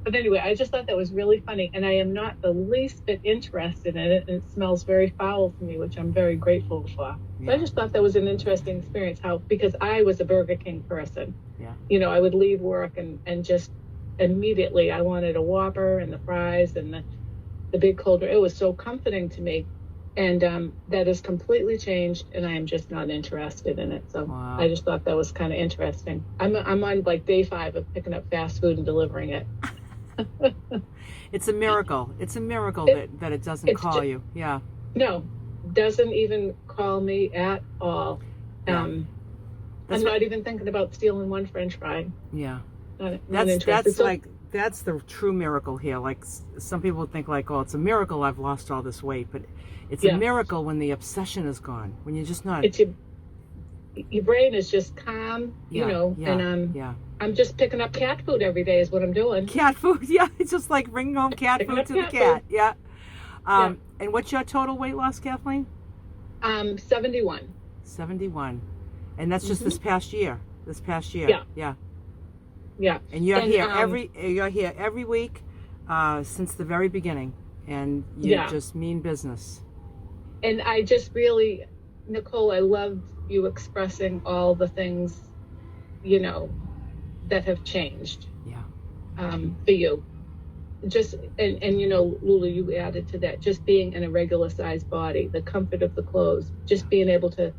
[SPEAKER 9] But anyway, I just thought that was really funny, and I am not the least bit interested in it, and it smells very foul to me, which I'm very grateful for. So I just thought that was an interesting experience, because I was a Burger King person. Yeah. I would leave work and just immediately I wanted a Whopper and the fries and the big cold drink. It was so comforting to me. And that has completely changed, and I am just not interested in it. So wow. I just thought that was kind of interesting. I'm on like day 5 of picking up fast food and delivering it.
[SPEAKER 1] It's a miracle. It's a miracle that it doesn't call you. Yeah. No,
[SPEAKER 9] doesn't even call me at all. I'm not even thinking about stealing one French fry.
[SPEAKER 1] Yeah.
[SPEAKER 9] That's
[SPEAKER 1] the true miracle here. Like some people think like, oh, it's a miracle I've lost all this weight, but it's a miracle when the obsession is gone. When you're just not.
[SPEAKER 9] It's your brain is just calm, and I'm just picking up cat food every day is what I'm doing.
[SPEAKER 1] Cat food, yeah. It's just like bringing home cat food to the cat. Yeah. And what's your total weight loss, Kathleen?
[SPEAKER 9] 71.
[SPEAKER 1] 71. And that's just this past year. Yeah.
[SPEAKER 9] Yeah.
[SPEAKER 1] And you're here every week since the very beginning, and you just mean business.
[SPEAKER 9] And I just really, Nicole, I loved you expressing all the things, that have changed.
[SPEAKER 1] Yeah.
[SPEAKER 9] For you. Just and Lulu, you added to that, just being in a regular sized body, the comfort of the clothes, just being able to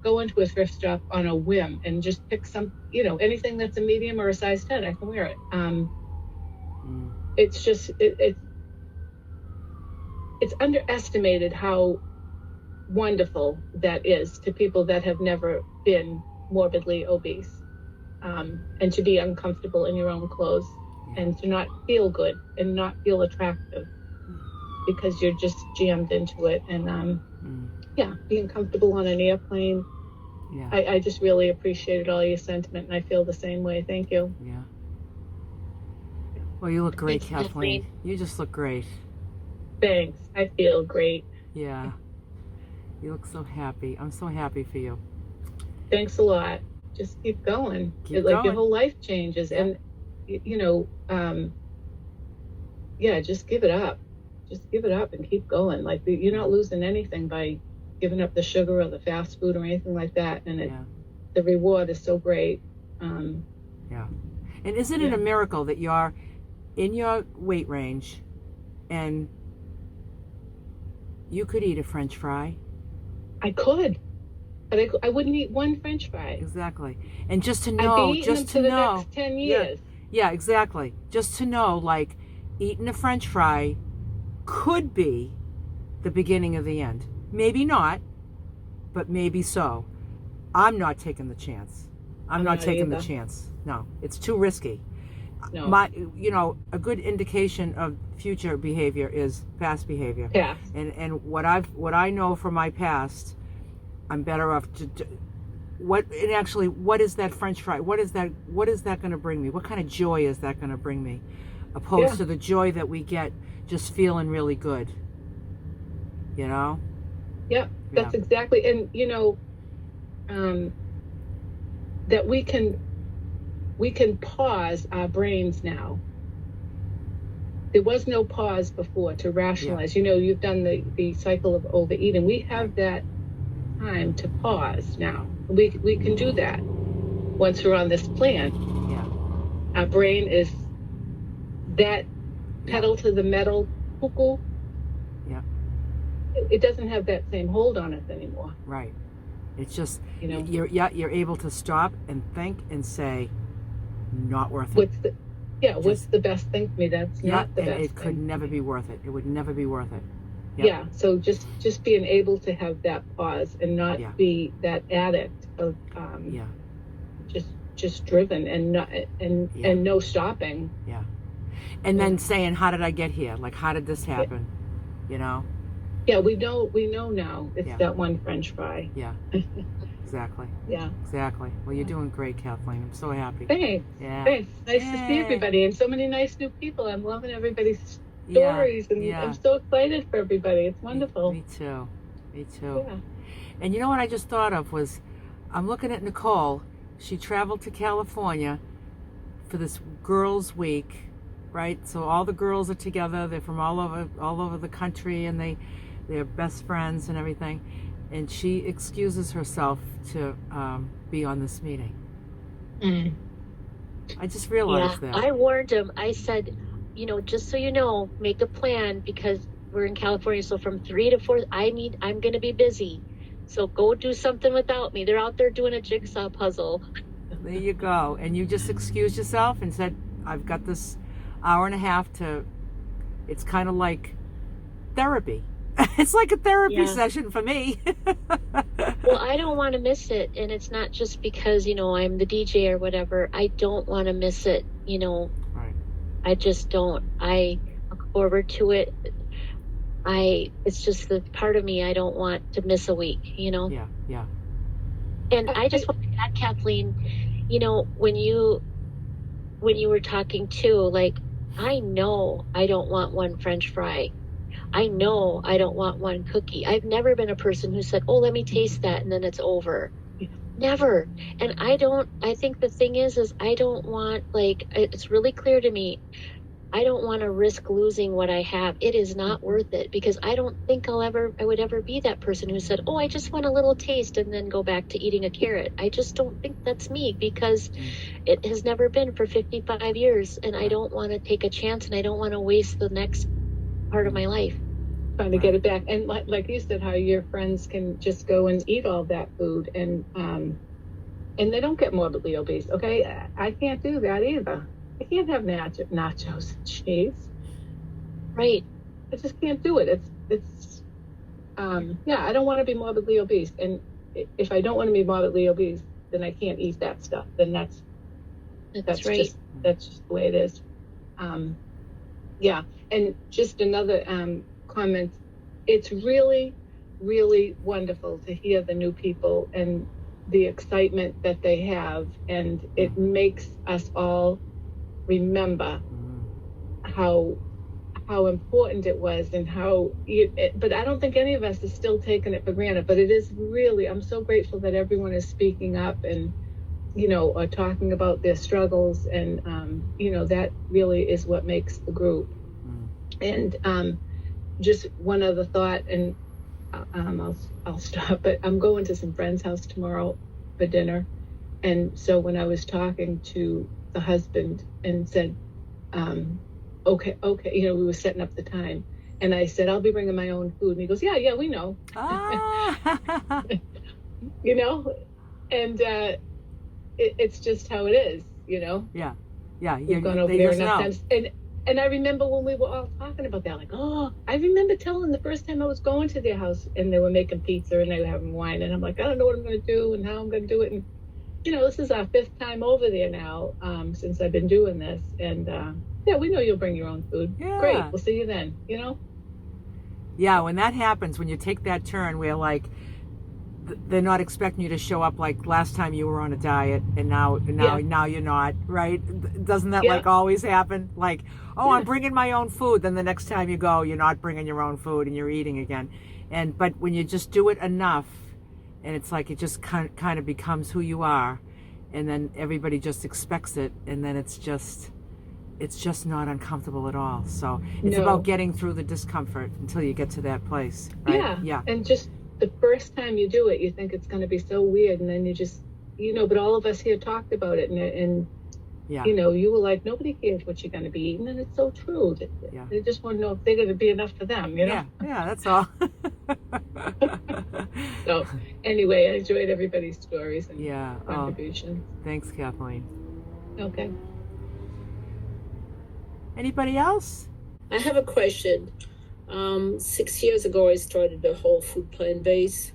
[SPEAKER 9] go into a thrift shop on a whim and just pick some, anything that's a medium or a size 10, I can wear it. It's just, it's underestimated how wonderful that is to people that have never been morbidly obese, and to be uncomfortable in your own clothes and to not feel good and not feel attractive because you're just jammed into it. And being comfortable on an airplane. Yeah. I just really appreciated all your sentiment, and I feel the same way. Thank you.
[SPEAKER 1] Yeah. Well, you look great, Kathleen. You just look great.
[SPEAKER 9] Thanks. I feel great.
[SPEAKER 1] Yeah. You look so happy. I'm so happy for you.
[SPEAKER 9] thanks a lot. Just keep going.
[SPEAKER 1] Keep going.
[SPEAKER 9] Your whole life changes. Yeah. And, just give it up. Just give it up and keep going. Like, you're not losing anything by giving up the sugar or the fast food or anything like that. And the reward is so great.
[SPEAKER 1] And isn't it a miracle that you're in your weight range and you could eat a French fry?
[SPEAKER 9] I could, but I wouldn't eat one French fry.
[SPEAKER 1] Exactly. And just to know,
[SPEAKER 9] I'd be eating them for the next 10 years.
[SPEAKER 1] Yeah, exactly. Just to know, like, eating a French fry could be the beginning of the end. Maybe not, but maybe so. I'm not taking the chance. I'm not taking the chance. No, it's too risky.
[SPEAKER 9] No.
[SPEAKER 1] A good indication of future behavior is past behavior.
[SPEAKER 9] Yeah.
[SPEAKER 1] And what I know from my past, I'm better off to what is that French fry? What is that going to bring me? What kind of joy is that going to bring me? Opposed to the joy that we get just feeling really good.
[SPEAKER 9] Yeah, that's exactly. And that we can pause our brains now. There was no pause before to rationalize. You've done the cycle of overeating. We have that time to pause now. We can do that once we're on this plan.
[SPEAKER 1] Yeah.
[SPEAKER 9] Our brain is that pedal to the metal cuckoo.
[SPEAKER 1] Yeah.
[SPEAKER 9] It doesn't have that same hold on us anymore.
[SPEAKER 1] Right. It's just you're able to stop and think and say, not worth it.
[SPEAKER 9] What's the best thing for me? That's not the best thing.
[SPEAKER 1] It could never be worth it. It would never be worth it.
[SPEAKER 9] Yep. Yeah. So just being able to have that pause and not be that addict of just driven and not and no stopping.
[SPEAKER 1] Yeah. And then saying, how did I get here? Like, how did this happen?
[SPEAKER 9] Yeah, we know now. It's that one French fry.
[SPEAKER 1] Yeah. Exactly.
[SPEAKER 9] Yeah.
[SPEAKER 1] Exactly. Well, you're doing great, Kathleen. I'm so happy.
[SPEAKER 9] Thanks.
[SPEAKER 1] Yeah.
[SPEAKER 9] Thanks. Nice to see everybody and so many nice new people. I'm loving everybody's stories and I'm so excited for everybody. It's wonderful.
[SPEAKER 1] Me too.
[SPEAKER 9] Yeah.
[SPEAKER 1] And you know what I just thought of was, I'm looking at Nicole. She traveled to California for this girls' week, right? So all the girls are together. They're from all over the country, and they're best friends and everything. And she excuses herself to be on this meeting. I just realized that.
[SPEAKER 3] I warned him. I said, just so you know, make a plan, because we're in California. So from 3 to 4, I'm going to be busy. So go do something without me. They're out there doing a jigsaw puzzle.
[SPEAKER 1] There you go. And you just excused yourself and said, I've got this hour and a half it's kind of like therapy. It's like a therapy session for me.
[SPEAKER 3] Well, I don't want to miss it. And it's not just because, I'm the DJ or whatever. I don't want to miss it,
[SPEAKER 1] Right.
[SPEAKER 3] I just don't. I look forward to it. It's just the part of me I don't want to miss a week,
[SPEAKER 1] Yeah.
[SPEAKER 3] And I just want to add, Kathleen, when you were talking too, like, I know I don't want one French fry. I know I don't want one cookie. I've never been a person who said, oh, let me taste that, and then it's over. Never. And I think the thing is I don't want, it's really clear to me, I don't want to risk losing what I have. It is not worth it, because I don't think I would ever be that person who said, oh, I just want a little taste and then go back to eating a carrot. I just don't think that's me, because it has never been for 55 years. And I don't want to take a chance, and I don't want to waste the next part of my life.
[SPEAKER 9] Trying to get it back. And like you said, how your friends can just go and eat all that food and they don't get morbidly obese. Okay. I can't do that either. I can't have nachos and cheese.
[SPEAKER 3] Right.
[SPEAKER 9] I just can't do it. I don't want to be morbidly obese. And if I don't want to be morbidly obese, then I can't eat that stuff. Then that's right. That's just the way it is. And just another comment. It's really, really wonderful to hear the new people and the excitement that they have. And it makes us all remember how how important it was and but I don't think any of us is still taking it for granted. But it is really, I'm so grateful that everyone is speaking up and, are talking about their struggles. And, that really is what makes the group. And just one other thought, and I'll stop, but I'm going to some friend's house tomorrow for dinner. And so when I was talking to the husband and said, okay, we were setting up the time. And I said, I'll be bringing my own food. And he goes, yeah, we know.
[SPEAKER 1] Ah.
[SPEAKER 9] And it's just how it is,
[SPEAKER 1] Yeah.
[SPEAKER 9] We've gone over there enough times. And I remember when we were all talking about that, like, I remember telling the first time I was going to their house and they were making pizza and they were having wine. And I'm like, I don't know what I'm going to do and how I'm going to do it. And, this is our 5th time over there now since I've been doing this. And, we know you'll bring your own food.
[SPEAKER 1] Yeah.
[SPEAKER 9] Great. We'll see you then,
[SPEAKER 1] Yeah, when that happens, when you take that turn where, like, they're not expecting you to show up like last time you were on a diet and now you're not, right? Doesn't that like always happen? Like, I'm bringing my own food. Then the next time you go, you're not bringing your own food and you're eating again. But when you just do it enough and it's like it just kind of becomes who you are, and then everybody just expects it, and then it's just not uncomfortable at all. So it's about getting through the discomfort until you get to that place, right?
[SPEAKER 9] Yeah. And just the first time you do it, you think it's going to be so weird, and then you just, but all of us here talked about it, and you were like, nobody cares what you're going to be eating, and it's so true. They just want to know if they're going to be enough for them,
[SPEAKER 1] Yeah, that's all.
[SPEAKER 9] So anyway, I enjoyed everybody's stories and contributions.
[SPEAKER 1] Thanks, Kathleen.
[SPEAKER 9] Okay.
[SPEAKER 1] Anybody else?
[SPEAKER 2] I have a question. 6 years ago, I started the whole food plant-based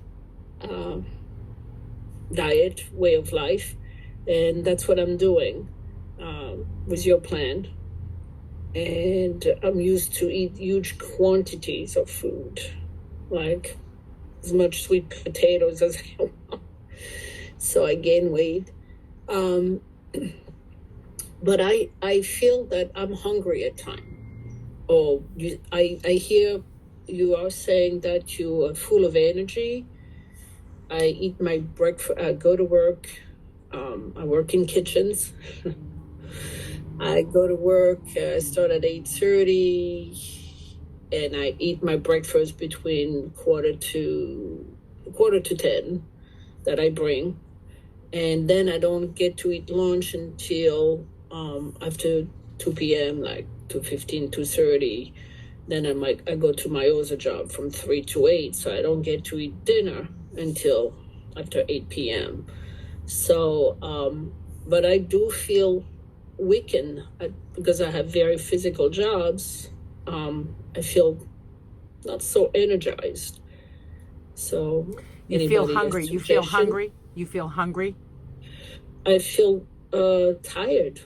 [SPEAKER 2] diet, way of life, and that's what I'm doing with your plan. And I'm used to eat huge quantities of food, like as much sweet potatoes as I want. So I gain weight. But I feel that I'm hungry at times. I hear you are saying that you are full of energy. I eat my breakfast, I go to work. I work in kitchens. I go to work, I start at 8:30, and I eat my breakfast between quarter to 10 that I bring. And then I don't get to eat lunch until after 2 p.m., like 2:15, 2:30. Then I go to my other job from 3 to 8, so I don't get to eat dinner until after 8 p.m. So, but I do feel weakened because I have very physical jobs. I feel not so energized. So
[SPEAKER 1] you feel hungry. You feel hungry. You feel hungry.
[SPEAKER 2] I feel tired.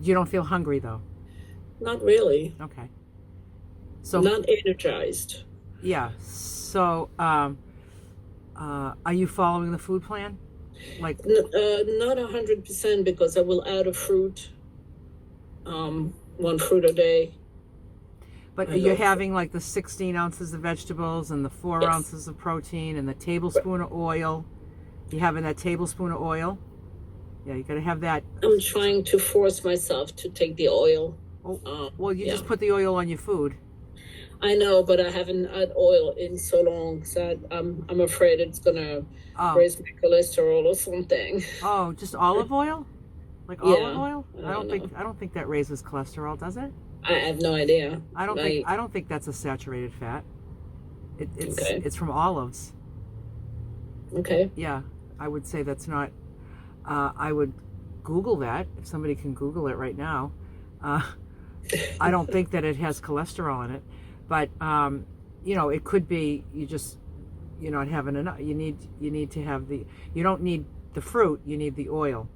[SPEAKER 1] You don't feel hungry though.
[SPEAKER 2] Not really.
[SPEAKER 1] Okay. So
[SPEAKER 2] not energized.
[SPEAKER 1] Yeah. So, are you following the food plan? Like
[SPEAKER 2] not 100% because I will add a fruit, 1 fruit a day.
[SPEAKER 1] But you're having like the 16 ounces of vegetables and the 4 ounces of protein and the tablespoon of oil. You having that tablespoon of oil? Yeah, you got to have that.
[SPEAKER 2] I'm trying to force myself to take the oil.
[SPEAKER 1] Well, you just put the oil on your food.
[SPEAKER 2] I know, but I haven't had oil in so long, so I'm afraid it's gonna raise my cholesterol or something.
[SPEAKER 1] Oh, just olive oil? Like olive oil? I don't think that raises cholesterol, does it?
[SPEAKER 2] I have no idea.
[SPEAKER 1] I don't think that's a saturated fat. It's from olives.
[SPEAKER 2] Okay.
[SPEAKER 1] Yeah, I would say that's not. I would Google that if somebody can Google it right now. I don't think that it has cholesterol in it, but it could be you're not having enough. You need to have you don't need the fruit. You need the oil.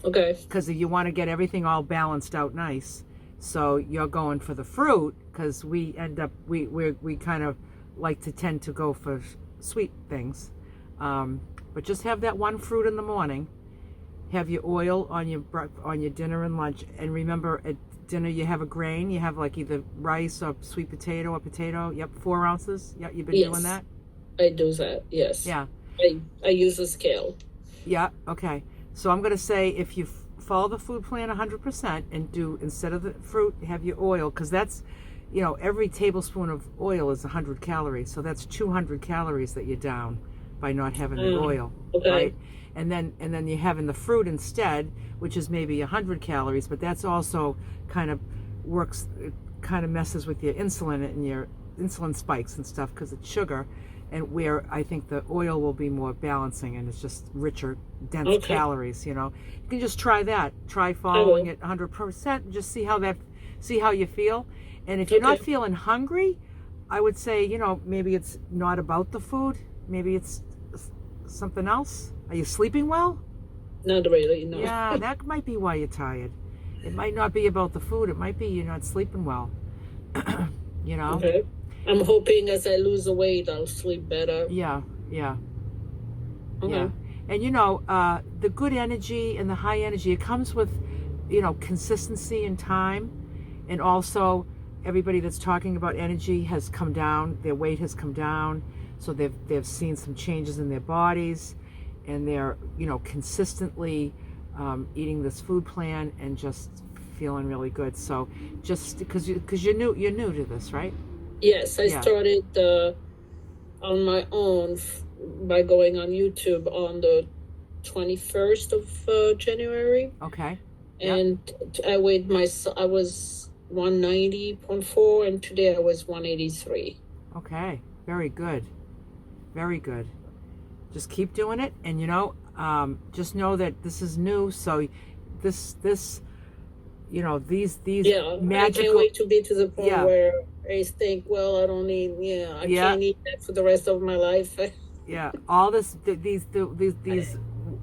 [SPEAKER 2] Okay.
[SPEAKER 1] Because you want to get everything all balanced out nice. So you're going for the fruit because we end up we kind of like to tend to go for sweet things, but just have that one fruit in the morning. Have your oil on your dinner and lunch, and remember dinner you have a grain. You have like either rice or sweet potato or potato. Yep, 4 ounces. Yep, you've been doing that.
[SPEAKER 2] I do that. Yes.
[SPEAKER 1] Yeah.
[SPEAKER 2] I use a scale.
[SPEAKER 1] Yeah. Okay. So I'm gonna say if you follow the food plan 100% and do, instead of the fruit, have your oil, because that's, every tablespoon of oil is 100 calories. So that's 200 calories that you're down by not having the oil.
[SPEAKER 2] Okay.
[SPEAKER 1] Right. And then you're having the fruit instead, which is maybe 100 calories, but that's also kind of messes with your insulin and your insulin spikes and stuff because it's sugar, and where I think the oil will be more balancing and it's just richer, dense calories. You can just try that. Try following it 100% and just see how you feel. And if you're not feeling hungry, I would say, maybe it's not about the food. Maybe it's something else. Are you sleeping well?
[SPEAKER 2] Not really, no.
[SPEAKER 1] Yeah, that might be why you're tired. It might not be about the food. It might be you're not sleeping well.
[SPEAKER 2] Okay. I'm hoping as I lose the weight, I'll sleep better.
[SPEAKER 1] Yeah.
[SPEAKER 2] Okay.
[SPEAKER 1] Yeah. And the good energy and the high energy, it comes with, consistency and time. And also everybody that's talking about energy has come down, their weight has come down. So they've seen some changes in their bodies, and they're, consistently eating this food plan and just feeling really good. So just because you're new to this, right?
[SPEAKER 2] Yes, I started on my own by going on YouTube on the 21st of January.
[SPEAKER 1] Okay.
[SPEAKER 2] And I weighed myself. I was 190.4, and today I was 183.
[SPEAKER 1] Okay. Very good. Very good. Just keep doing it, and just know that this is new. So this these magical.
[SPEAKER 2] I can't wait to be to the point where I think, well, I don't need. I can't eat that for the rest of my life.
[SPEAKER 1] All these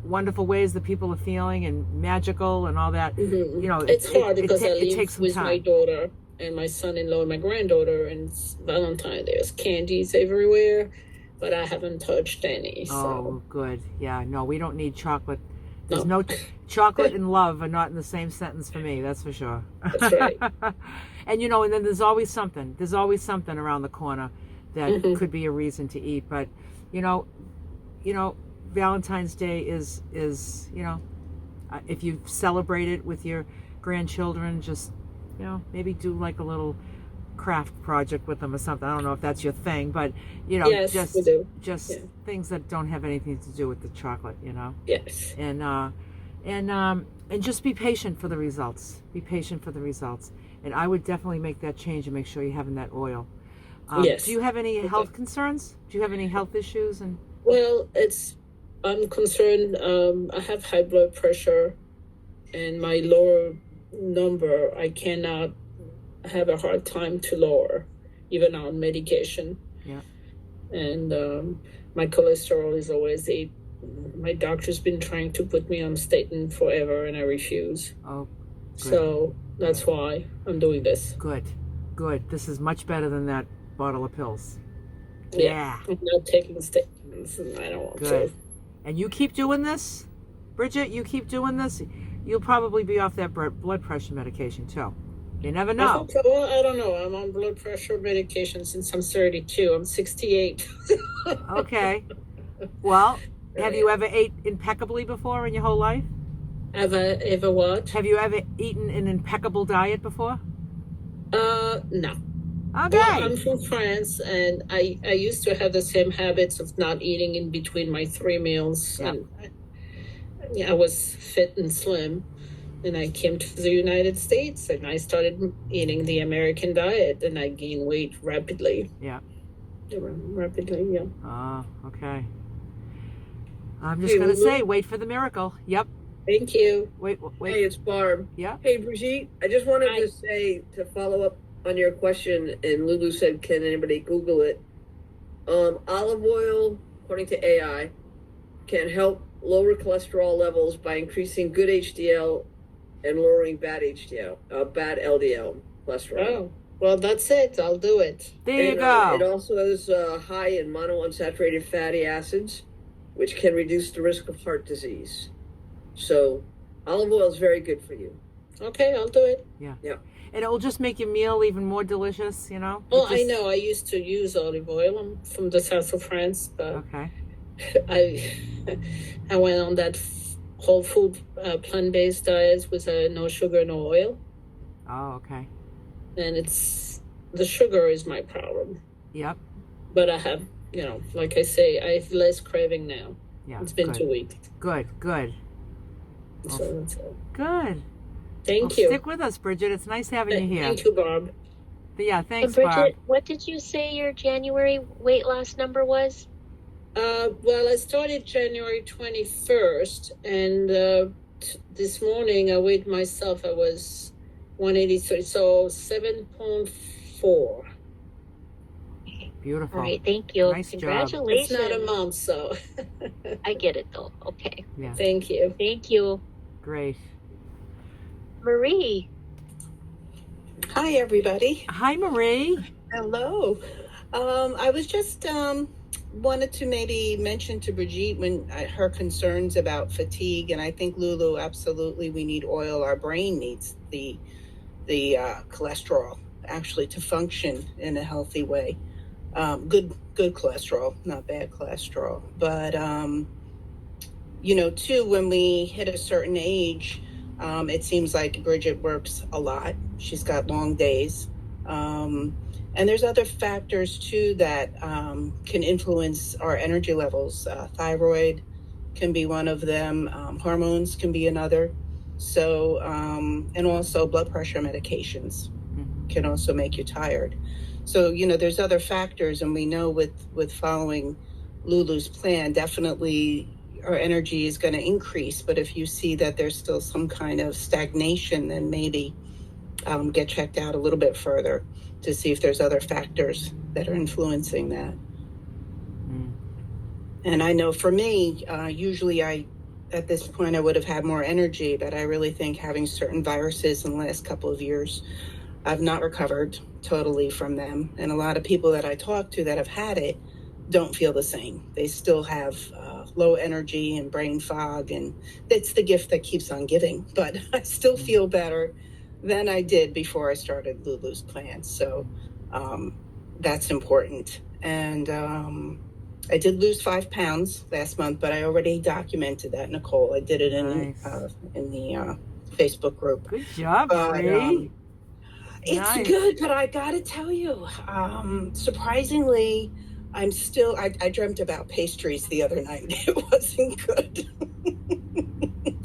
[SPEAKER 1] wonderful ways that people are feeling and magical and all that.
[SPEAKER 2] Mm-hmm. It's hard because I live with
[SPEAKER 1] time.
[SPEAKER 2] My daughter and my son-in-law and my granddaughter, and it's Valentine. There's candies everywhere, but I haven't touched any. So.
[SPEAKER 1] Oh, good. Yeah, no, we don't need chocolate. There's no chocolate and love are not in the same sentence for me. That's for sure.
[SPEAKER 2] That's right.
[SPEAKER 1] And and then there's always something. There's always something around the corner that could be a reason to eat. But Valentine's Day is if you celebrate it with your grandchildren, just maybe do like a little craft project with them or something. I don't know if that's your thing, but
[SPEAKER 2] yes,
[SPEAKER 1] just
[SPEAKER 2] we do.
[SPEAKER 1] Things that don't have anything to do with the chocolate.
[SPEAKER 2] Yes.
[SPEAKER 1] And just be patient for the results. Be patient for the results. And I would definitely make that change and make sure you're having that oil.
[SPEAKER 2] Yes.
[SPEAKER 1] Do you have any health concerns? Do you have any health issues?
[SPEAKER 2] Well, I'm concerned. I have high blood pressure, and my lower number, I cannot have a hard time to lower, even on medication.
[SPEAKER 1] Yeah.
[SPEAKER 2] And my cholesterol is always 8. My doctor's been trying to put me on statin forever, and I refuse.
[SPEAKER 1] Oh, good.
[SPEAKER 2] So that's why I'm doing this.
[SPEAKER 1] Good. This is much better than that bottle of pills.
[SPEAKER 2] Yeah. I'm not taking statins, and I don't want to.
[SPEAKER 1] And you keep doing this, Bridget, you'll probably be off that blood pressure medication too. You never know.
[SPEAKER 2] Well, I don't know. I'm on blood pressure medication since I'm 32. I'm 68.
[SPEAKER 1] Okay. Well, have you ever ate impeccably before in your whole life?
[SPEAKER 2] Ever what?
[SPEAKER 1] Have you ever eaten an impeccable diet before?
[SPEAKER 2] No.
[SPEAKER 1] Okay.
[SPEAKER 2] Well, I'm from France, and I used to have the same habits of not eating in between my 3 meals.
[SPEAKER 1] Yeah.
[SPEAKER 2] And I was fit and slim. And I came to the United States, and I started eating the American diet, and I gained weight rapidly.
[SPEAKER 1] Yeah.
[SPEAKER 2] Rapidly, yeah.
[SPEAKER 1] Oh, okay. I'm just going to say, wait for the miracle. Yep.
[SPEAKER 2] Thank you.
[SPEAKER 1] Wait.
[SPEAKER 10] Hey, it's Barb.
[SPEAKER 1] Yeah.
[SPEAKER 10] Hey, Brigitte. I just wanted to say, to follow up on your question, and Lulu said, can anybody Google it? Olive oil, according to AI, can help lower cholesterol levels by increasing good HDL and lowering bad LDL cholesterol.
[SPEAKER 2] Oh, well, that's it. I'll do it.
[SPEAKER 1] There you go.
[SPEAKER 10] It also is high in monounsaturated fatty acids, which can reduce the risk of heart disease. So olive oil is very good for you.
[SPEAKER 2] Okay, I'll do it.
[SPEAKER 1] Yeah.
[SPEAKER 10] Yeah.
[SPEAKER 1] and it will just make your meal even more delicious, you know?
[SPEAKER 2] Well, I know. I used to use olive oil. I'm from the south of France, but
[SPEAKER 1] okay.
[SPEAKER 2] I went on that whole food plant-based diet with no sugar, no oil.
[SPEAKER 1] Oh, okay.
[SPEAKER 2] And the sugar is my problem.
[SPEAKER 1] Yep.
[SPEAKER 2] But I have, like I say, I have less craving now.
[SPEAKER 1] Yeah.
[SPEAKER 2] It's been
[SPEAKER 1] good.
[SPEAKER 2] 2 weeks.
[SPEAKER 1] Good.
[SPEAKER 2] So that's it.
[SPEAKER 1] Good.
[SPEAKER 2] Thank you.
[SPEAKER 1] Stick with us, Bridget. It's nice having you here.
[SPEAKER 2] Thank you, Barb.
[SPEAKER 1] Yeah, thanks,
[SPEAKER 3] Bridget,
[SPEAKER 1] Barb.
[SPEAKER 3] what did you say your January weight loss number was?
[SPEAKER 2] Well, I started January 21st, and this morning I weighed myself. I was 183, so 7.4.
[SPEAKER 1] Beautiful.
[SPEAKER 3] All right, thank you.
[SPEAKER 1] Nice
[SPEAKER 3] Congratulations.
[SPEAKER 2] Job. It's not a month, so.
[SPEAKER 3] I get it, though. Okay.
[SPEAKER 1] Yeah.
[SPEAKER 2] Thank you.
[SPEAKER 3] Thank you.
[SPEAKER 1] Great.
[SPEAKER 3] Marie.
[SPEAKER 11] Hi, everybody.
[SPEAKER 1] Hi, Marie.
[SPEAKER 11] Hello. I was just wanted to maybe mention to Bridget when her concerns about fatigue, and I think Lulu, absolutely, we need oil. Our brain needs the cholesterol actually to function in a healthy way. Good cholesterol, not bad cholesterol. But too, when we hit a certain age, it seems like Bridget works a lot. She's got long days. And there's other factors too that can influence our energy levels. Thyroid can be one of them. Hormones can be another. So, and also blood pressure medications can also make you tired. So, there's other factors, and we know with following Lulu's plan, definitely our energy is going to increase. But if you see that there's still some kind of stagnation, then maybe get checked out a little bit further to see if there's other factors that are influencing that. And I know for me, usually at this point, I would have had more energy, but I really think having certain viruses in the last couple of years, I've not recovered totally from them. And a lot of people that I talk to that have had it don't feel the same. They still have low energy and brain fog, and it's the gift that keeps on giving. But I still feel better than I did before I started Lulu's plan. So that's important. And I did lose 5 pounds last month, but I already documented that, Nicole. I did it in the Facebook group.
[SPEAKER 1] Good job, Marie.
[SPEAKER 11] It's good, but I gotta tell you, surprisingly, I dreamt about pastries the other night. It wasn't good.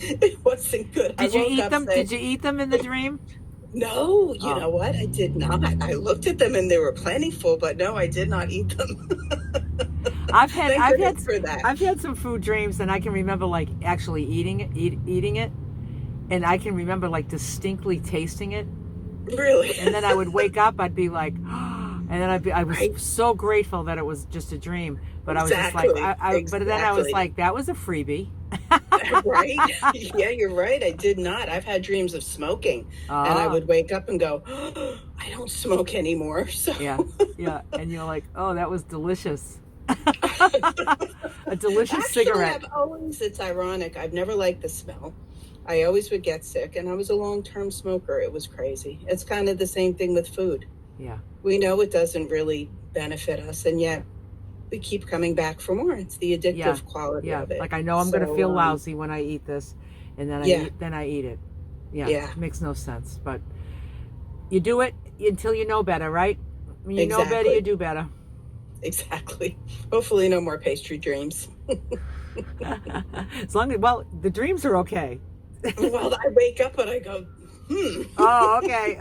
[SPEAKER 11] It wasn't good.
[SPEAKER 1] Did you eat them? Did you eat them in the dream?
[SPEAKER 11] No, you know what? I did not. I looked at them and they were plentiful, but no, I did not eat them.
[SPEAKER 1] I've had some food dreams, and I can remember like actually eating it, and I can remember like distinctly tasting it.
[SPEAKER 11] Really?
[SPEAKER 1] And then I would wake up, I'd be like, and then I was so grateful that it was just a dream. But I was just like, but then I was like, that was a freebie.
[SPEAKER 11] Right? Yeah, you're right. I did not. I've had dreams of smoking, and I would wake up and go, I don't smoke anymore. So
[SPEAKER 1] yeah, and you're like, oh, that was delicious. A delicious cigarette.
[SPEAKER 11] It's ironic. I've never liked the smell. I always would get sick, and I was a long-term smoker. It was crazy. It's kind of the same thing with food.
[SPEAKER 1] Yeah.
[SPEAKER 11] We know it doesn't really benefit us, and yet we keep coming back for more. It's the addictive quality of it.
[SPEAKER 1] Like I know I'm going to feel lousy when I eat this, and then I eat it. Yeah. It makes no sense, but you do it until you know better, right? When you know better, you do better.
[SPEAKER 11] Exactly. Hopefully no more pastry dreams.
[SPEAKER 1] As long as, the dreams are okay.
[SPEAKER 11] Well, I wake up and I go,
[SPEAKER 1] Oh, okay.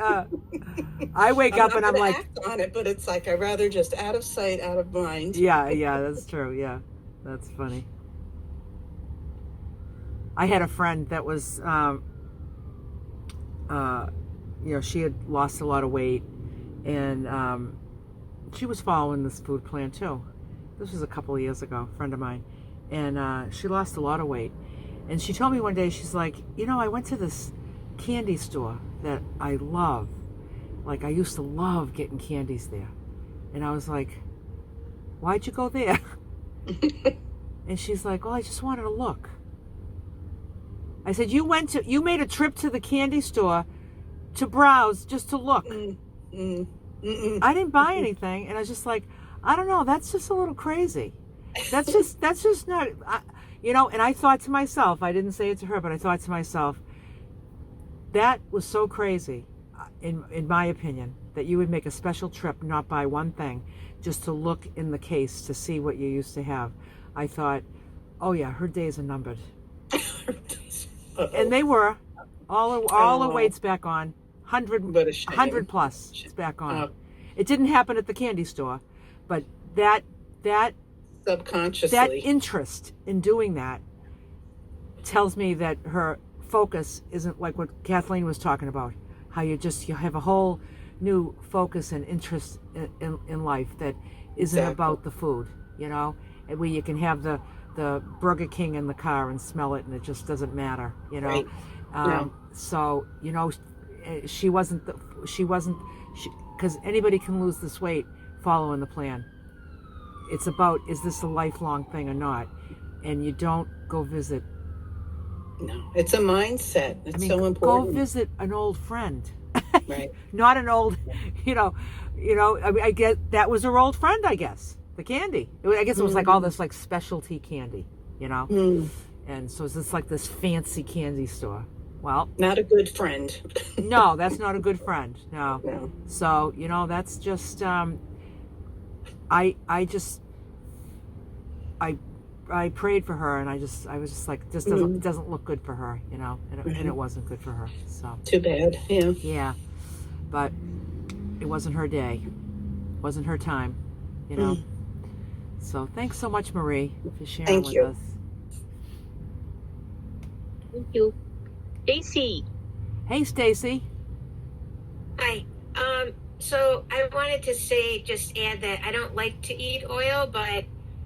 [SPEAKER 1] I wake up and I'm like,
[SPEAKER 11] act on it, but it's like I'd rather just out of sight, out of mind.
[SPEAKER 1] Yeah, that's true. Yeah, that's funny. I had a friend that was, she had lost a lot of weight, and she was following this food plan too. This was a couple of years ago, a friend of mine, and she lost a lot of weight. And she told me one day, she's like, I went to this candy store that I love. Like, I used to love getting candies there. And I was like, why'd you go there? And she's like, I just wanted to look. I said, you made a trip to the candy store to browse, just to look.
[SPEAKER 11] I
[SPEAKER 1] didn't buy anything, and I was just like, I don't know, that's just a little crazy. That's just not, and I thought to myself, I didn't say it to her, but I thought to myself, that was so crazy, in my opinion, that you would make a special trip, not buy one thing, just to look in the case to see what you used to have. I thought, oh yeah, her days are numbered. And they were. All the weight's back on. 100 plus it's back on. It didn't happen at the candy store, but that
[SPEAKER 11] subconsciously,
[SPEAKER 1] that interest in doing that tells me that her focus isn't like what Kathleen was talking about, how you have a whole new focus and interest in life that isn't about the food, and where you can have the Burger King in the car and smell it and it just doesn't matter,
[SPEAKER 11] Right.
[SPEAKER 1] So she wasn't because anybody can lose this weight following the plan. It's about, is this a lifelong thing or not? And you don't go visit.
[SPEAKER 11] No, it's a mindset. It's so important.
[SPEAKER 1] Go visit an old friend.
[SPEAKER 11] Right.
[SPEAKER 1] Not an old, I get that was her old friend, I guess. The candy. I guess it was like all this like specialty candy, And so it's like this fancy candy store. Well,
[SPEAKER 11] not a good friend.
[SPEAKER 1] No, that's not a good friend. No.
[SPEAKER 11] No.
[SPEAKER 1] So, that's just I prayed for her, and I was just like, this doesn't look good for her, and it wasn't good for her. So
[SPEAKER 11] too bad. Yeah.
[SPEAKER 1] Yeah. But it wasn't her day. It wasn't her time, So thanks so much, Marie, for sharing with us.
[SPEAKER 3] Thank you. Stacy.
[SPEAKER 1] Hey, Stacy.
[SPEAKER 8] Hi. So I wanted to just add that I don't like to eat oil, but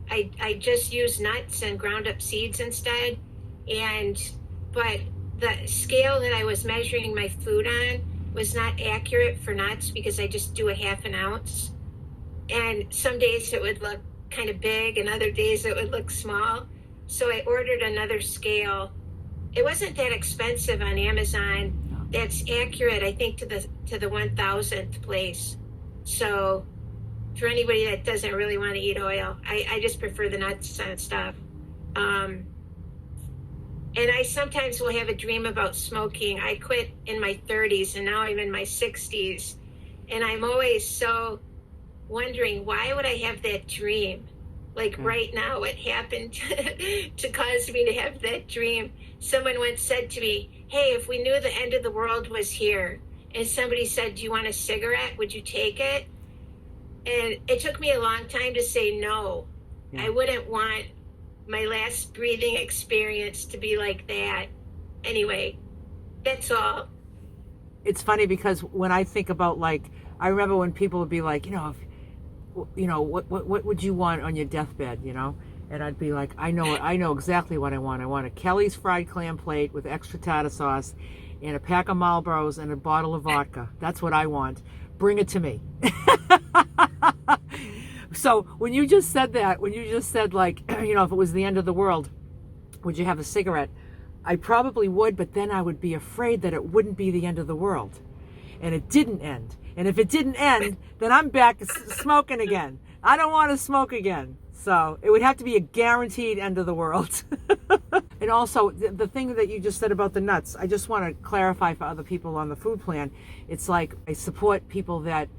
[SPEAKER 8] I just use nuts and ground up seeds instead. But the scale that I was measuring my food on was not accurate for nuts because I just do a half an ounce. And some days it would look kind of big and other days it would look small. So I ordered another scale. It wasn't that expensive on Amazon. That's accurate, I think, to the 1,000th place. So for anybody that doesn't really want to eat oil, I just prefer the nuts and stuff. And I sometimes will have a dream about smoking. I quit in my 30s and now I'm in my 60s. And I'm always so wondering, why would I have that dream? Like right now, what happened to cause me to have that dream? Someone once said to me, hey, if we knew the end of the world was here, and somebody said, do you want a cigarette? Would you take it? And it took me a long time to say no. I wouldn't want my last breathing experience to be like that. Anyway, that's all.
[SPEAKER 1] It's funny because when I think about, I remember when people would be like, what would you want on your deathbed, And I'd be like, I know exactly what I want. I want a Kelly's fried clam plate with extra tartar sauce and a pack of Marlboros and a bottle of vodka. That's what I want. Bring it to me. So when you just said that, if it was the end of the world, would you have a cigarette? I probably would, but then I would be afraid that it wouldn't be the end of the world. And it didn't end. And if it didn't end, then I'm back smoking again. I don't want to smoke again. So it would have to be a guaranteed end of the world. And also, the thing that you just said about the nuts, I just want to clarify for other people on the food plan. It's like I support people that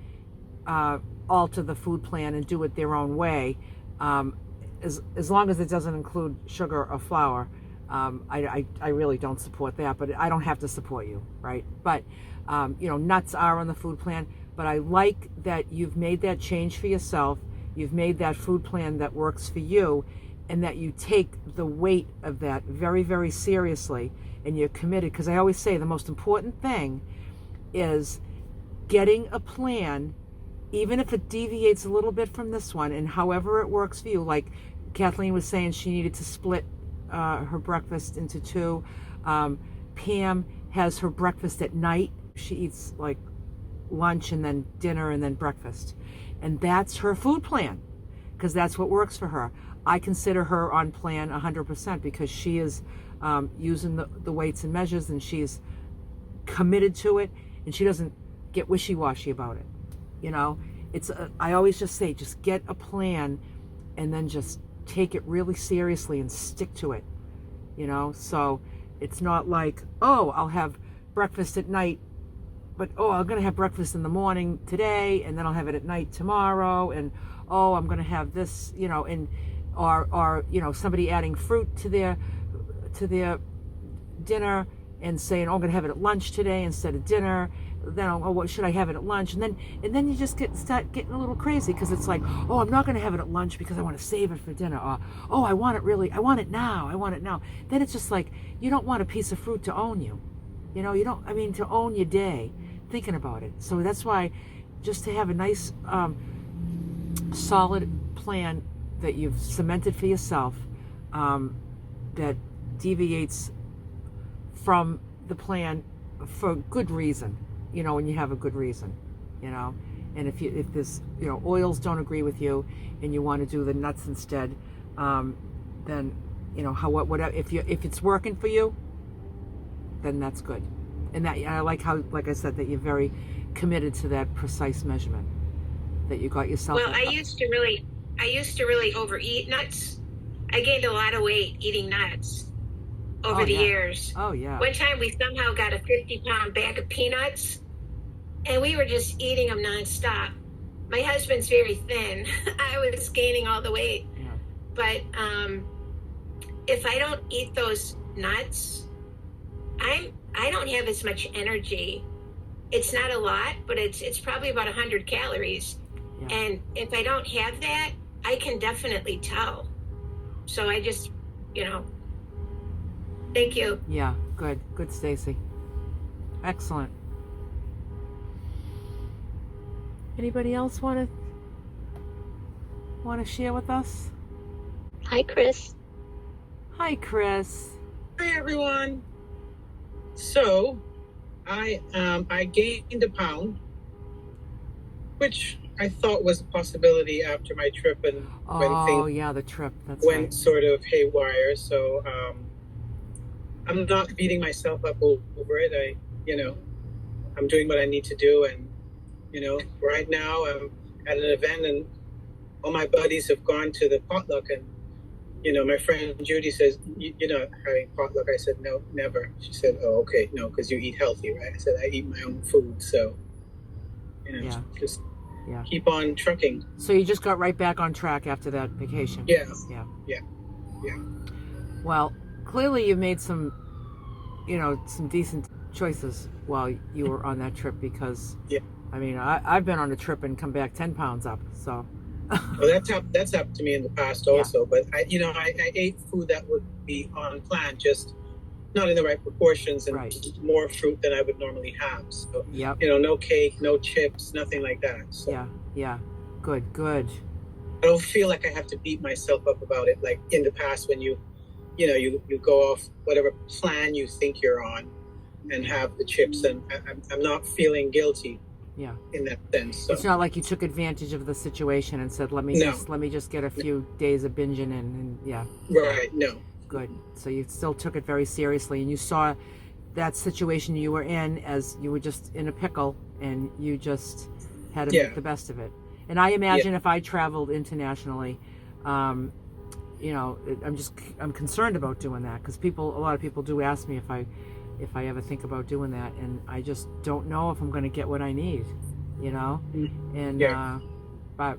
[SPEAKER 1] alter the food plan and do it their own way, as long as it doesn't include sugar or flour. I really don't support that, but I don't have to support you, right? But nuts are on the food plan, but I like that you've made that change for yourself. You've made that food plan that works for you, and that you take the weight of that very, very seriously, and you're committed. Because I always say the most important thing is getting a plan, even if it deviates a little bit from this one, and however it works for you. Like Kathleen was saying, she needed to split her breakfast into two. Pam has her breakfast at night. She eats like lunch and then dinner and then breakfast. And that's her food plan, because that's what works for her. I consider her on plan 100% because she is using the weights and measures, and she's committed to it. and she doesn't get wishy-washy about it. You know, I always just say, just get a plan and then just take it really seriously and stick to it, you know? So it's not like, oh, I'll have breakfast at night, but oh, I'm going to have breakfast in the morning today, and then I'll have it at night tomorrow, and oh, I'm going to have this, you know, and or you know, somebody adding fruit to their dinner and saying, oh, I'm going to have it at lunch today instead of dinner. Then, oh, what should I have it at lunch? And then you just start getting a little crazy, because it's like, oh, I'm not going to have it at lunch because I want to save it for dinner. Or, oh, I want it now. Then it's just like, you don't want a piece of fruit to own you. You know, to own your day, thinking about it. So that's why, just to have a nice, solid plan that you've cemented for yourself, that deviates from the plan for good reason, you know, when you have a good reason, you know. And if this, you know, oils don't agree with you and you want to do the nuts instead, then, you know, whatever, if it's working for you, then that's good. And that, I like how, like I said, that you're very committed to that precise measurement, that you got yourself.
[SPEAKER 8] Well, I used to really overeat nuts. I gained a lot of weight eating nuts over the years.
[SPEAKER 1] Oh yeah.
[SPEAKER 8] One time we somehow got a 50-pound bag of peanuts, and we were just eating them nonstop. My husband's very thin. I was gaining all the weight. Yeah. But if I don't eat those nuts, I don't have as much energy. It's not a lot, but it's probably about 100 calories. Yeah. And if I don't have that, I can definitely tell. So I just, you know, thank you.
[SPEAKER 1] Yeah, good, Stacy. Excellent. Anybody else want to share with us?
[SPEAKER 3] Hi, Chris.
[SPEAKER 1] Hi, Chris.
[SPEAKER 12] Hi, everyone. So, I gained a pound, which I thought was a possibility after my trip, and when things
[SPEAKER 1] the trip
[SPEAKER 12] went sort of haywire. So, I'm not beating myself up over it. I'm doing what I need to do, and right now I'm at an event, and all my buddies have gone to the potluck, and my friend Judy says, you're not having potluck. I said, no, never. She said, oh, okay, no, because you eat healthy, right? I said, I eat my own food, so just keep on trucking.
[SPEAKER 1] So you just got right back on track after that vacation.
[SPEAKER 12] Yeah.
[SPEAKER 1] Well, clearly you made some decent choices while you were on that trip, because I mean, I've been on a trip and come back 10 pounds up, so.
[SPEAKER 12] Well, that's happened to me in the past also, but I ate food that would be on plan, just not in the right proportions, and more fruit than I would normally have. So, no cake, no chips, nothing like that. So.
[SPEAKER 1] Yeah. Good.
[SPEAKER 12] I don't feel like I have to beat myself up about it, like in the past when you go off whatever plan you think you're on and have the chips, and I'm not feeling guilty.
[SPEAKER 1] Yeah.
[SPEAKER 12] In that sense. So.
[SPEAKER 1] It's not like you took advantage of the situation and said, let me just get a few days of binging in, and
[SPEAKER 12] Right, no.
[SPEAKER 1] Good. So you still took it very seriously, and you saw that situation you were in as you were just in a pickle, and you just had to make the best of it. And I imagine if I traveled internationally, I'm concerned about doing that, because a lot of people do ask me if I ever think about doing that, and I just don't know if I'm going to get what I need, and but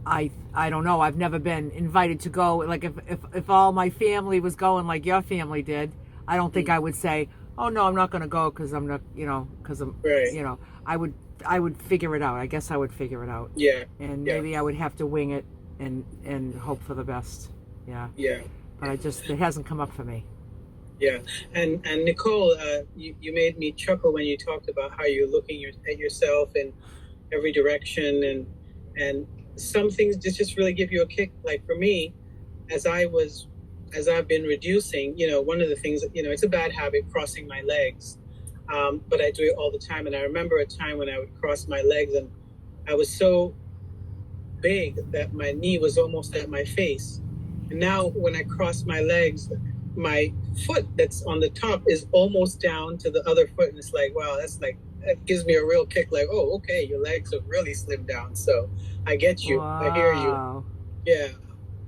[SPEAKER 1] I don't know. I've never been invited to go. Like if all my family was going like your family did, I don't think I would say, oh no, I'm not going to go because I'm not, because I'm, I would figure it out. I guess I would figure it out.
[SPEAKER 12] Yeah.
[SPEAKER 1] And maybe I would have to wing it and hope for the best. Yeah.
[SPEAKER 12] Yeah.
[SPEAKER 1] But it hasn't come up for me.
[SPEAKER 12] Yeah, and Nicole, you made me chuckle when you talked about how you're looking at yourself in every direction, and some things just really give you a kick. Like for me, as I've been reducing, one of the things, it's a bad habit, crossing my legs, but I do it all the time. And I remember a time when I would cross my legs, and I was so big that my knee was almost at my face. And now when I cross my legs, my foot that's on the top is almost down to the other foot, and it's like, wow, that gives me a real kick. Like, oh, okay, your legs have really slimmed down. So I get you.
[SPEAKER 1] Wow.
[SPEAKER 12] I hear you. Yeah,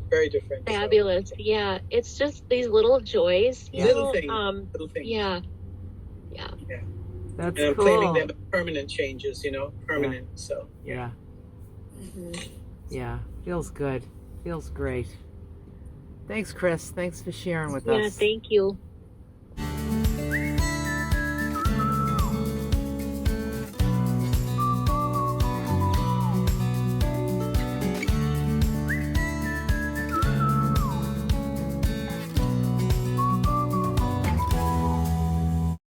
[SPEAKER 12] very different.
[SPEAKER 3] Fabulous. So. Yeah, it's just these little joys.
[SPEAKER 12] Little things.
[SPEAKER 3] Yeah.
[SPEAKER 1] That's
[SPEAKER 12] and I'm
[SPEAKER 1] cool.
[SPEAKER 12] claiming them as permanent changes, permanent.
[SPEAKER 1] Yeah.
[SPEAKER 12] So
[SPEAKER 1] yeah. Yeah, feels good. Feels great. Thanks, Chris. Thanks for sharing with us.
[SPEAKER 3] Yeah, thank you.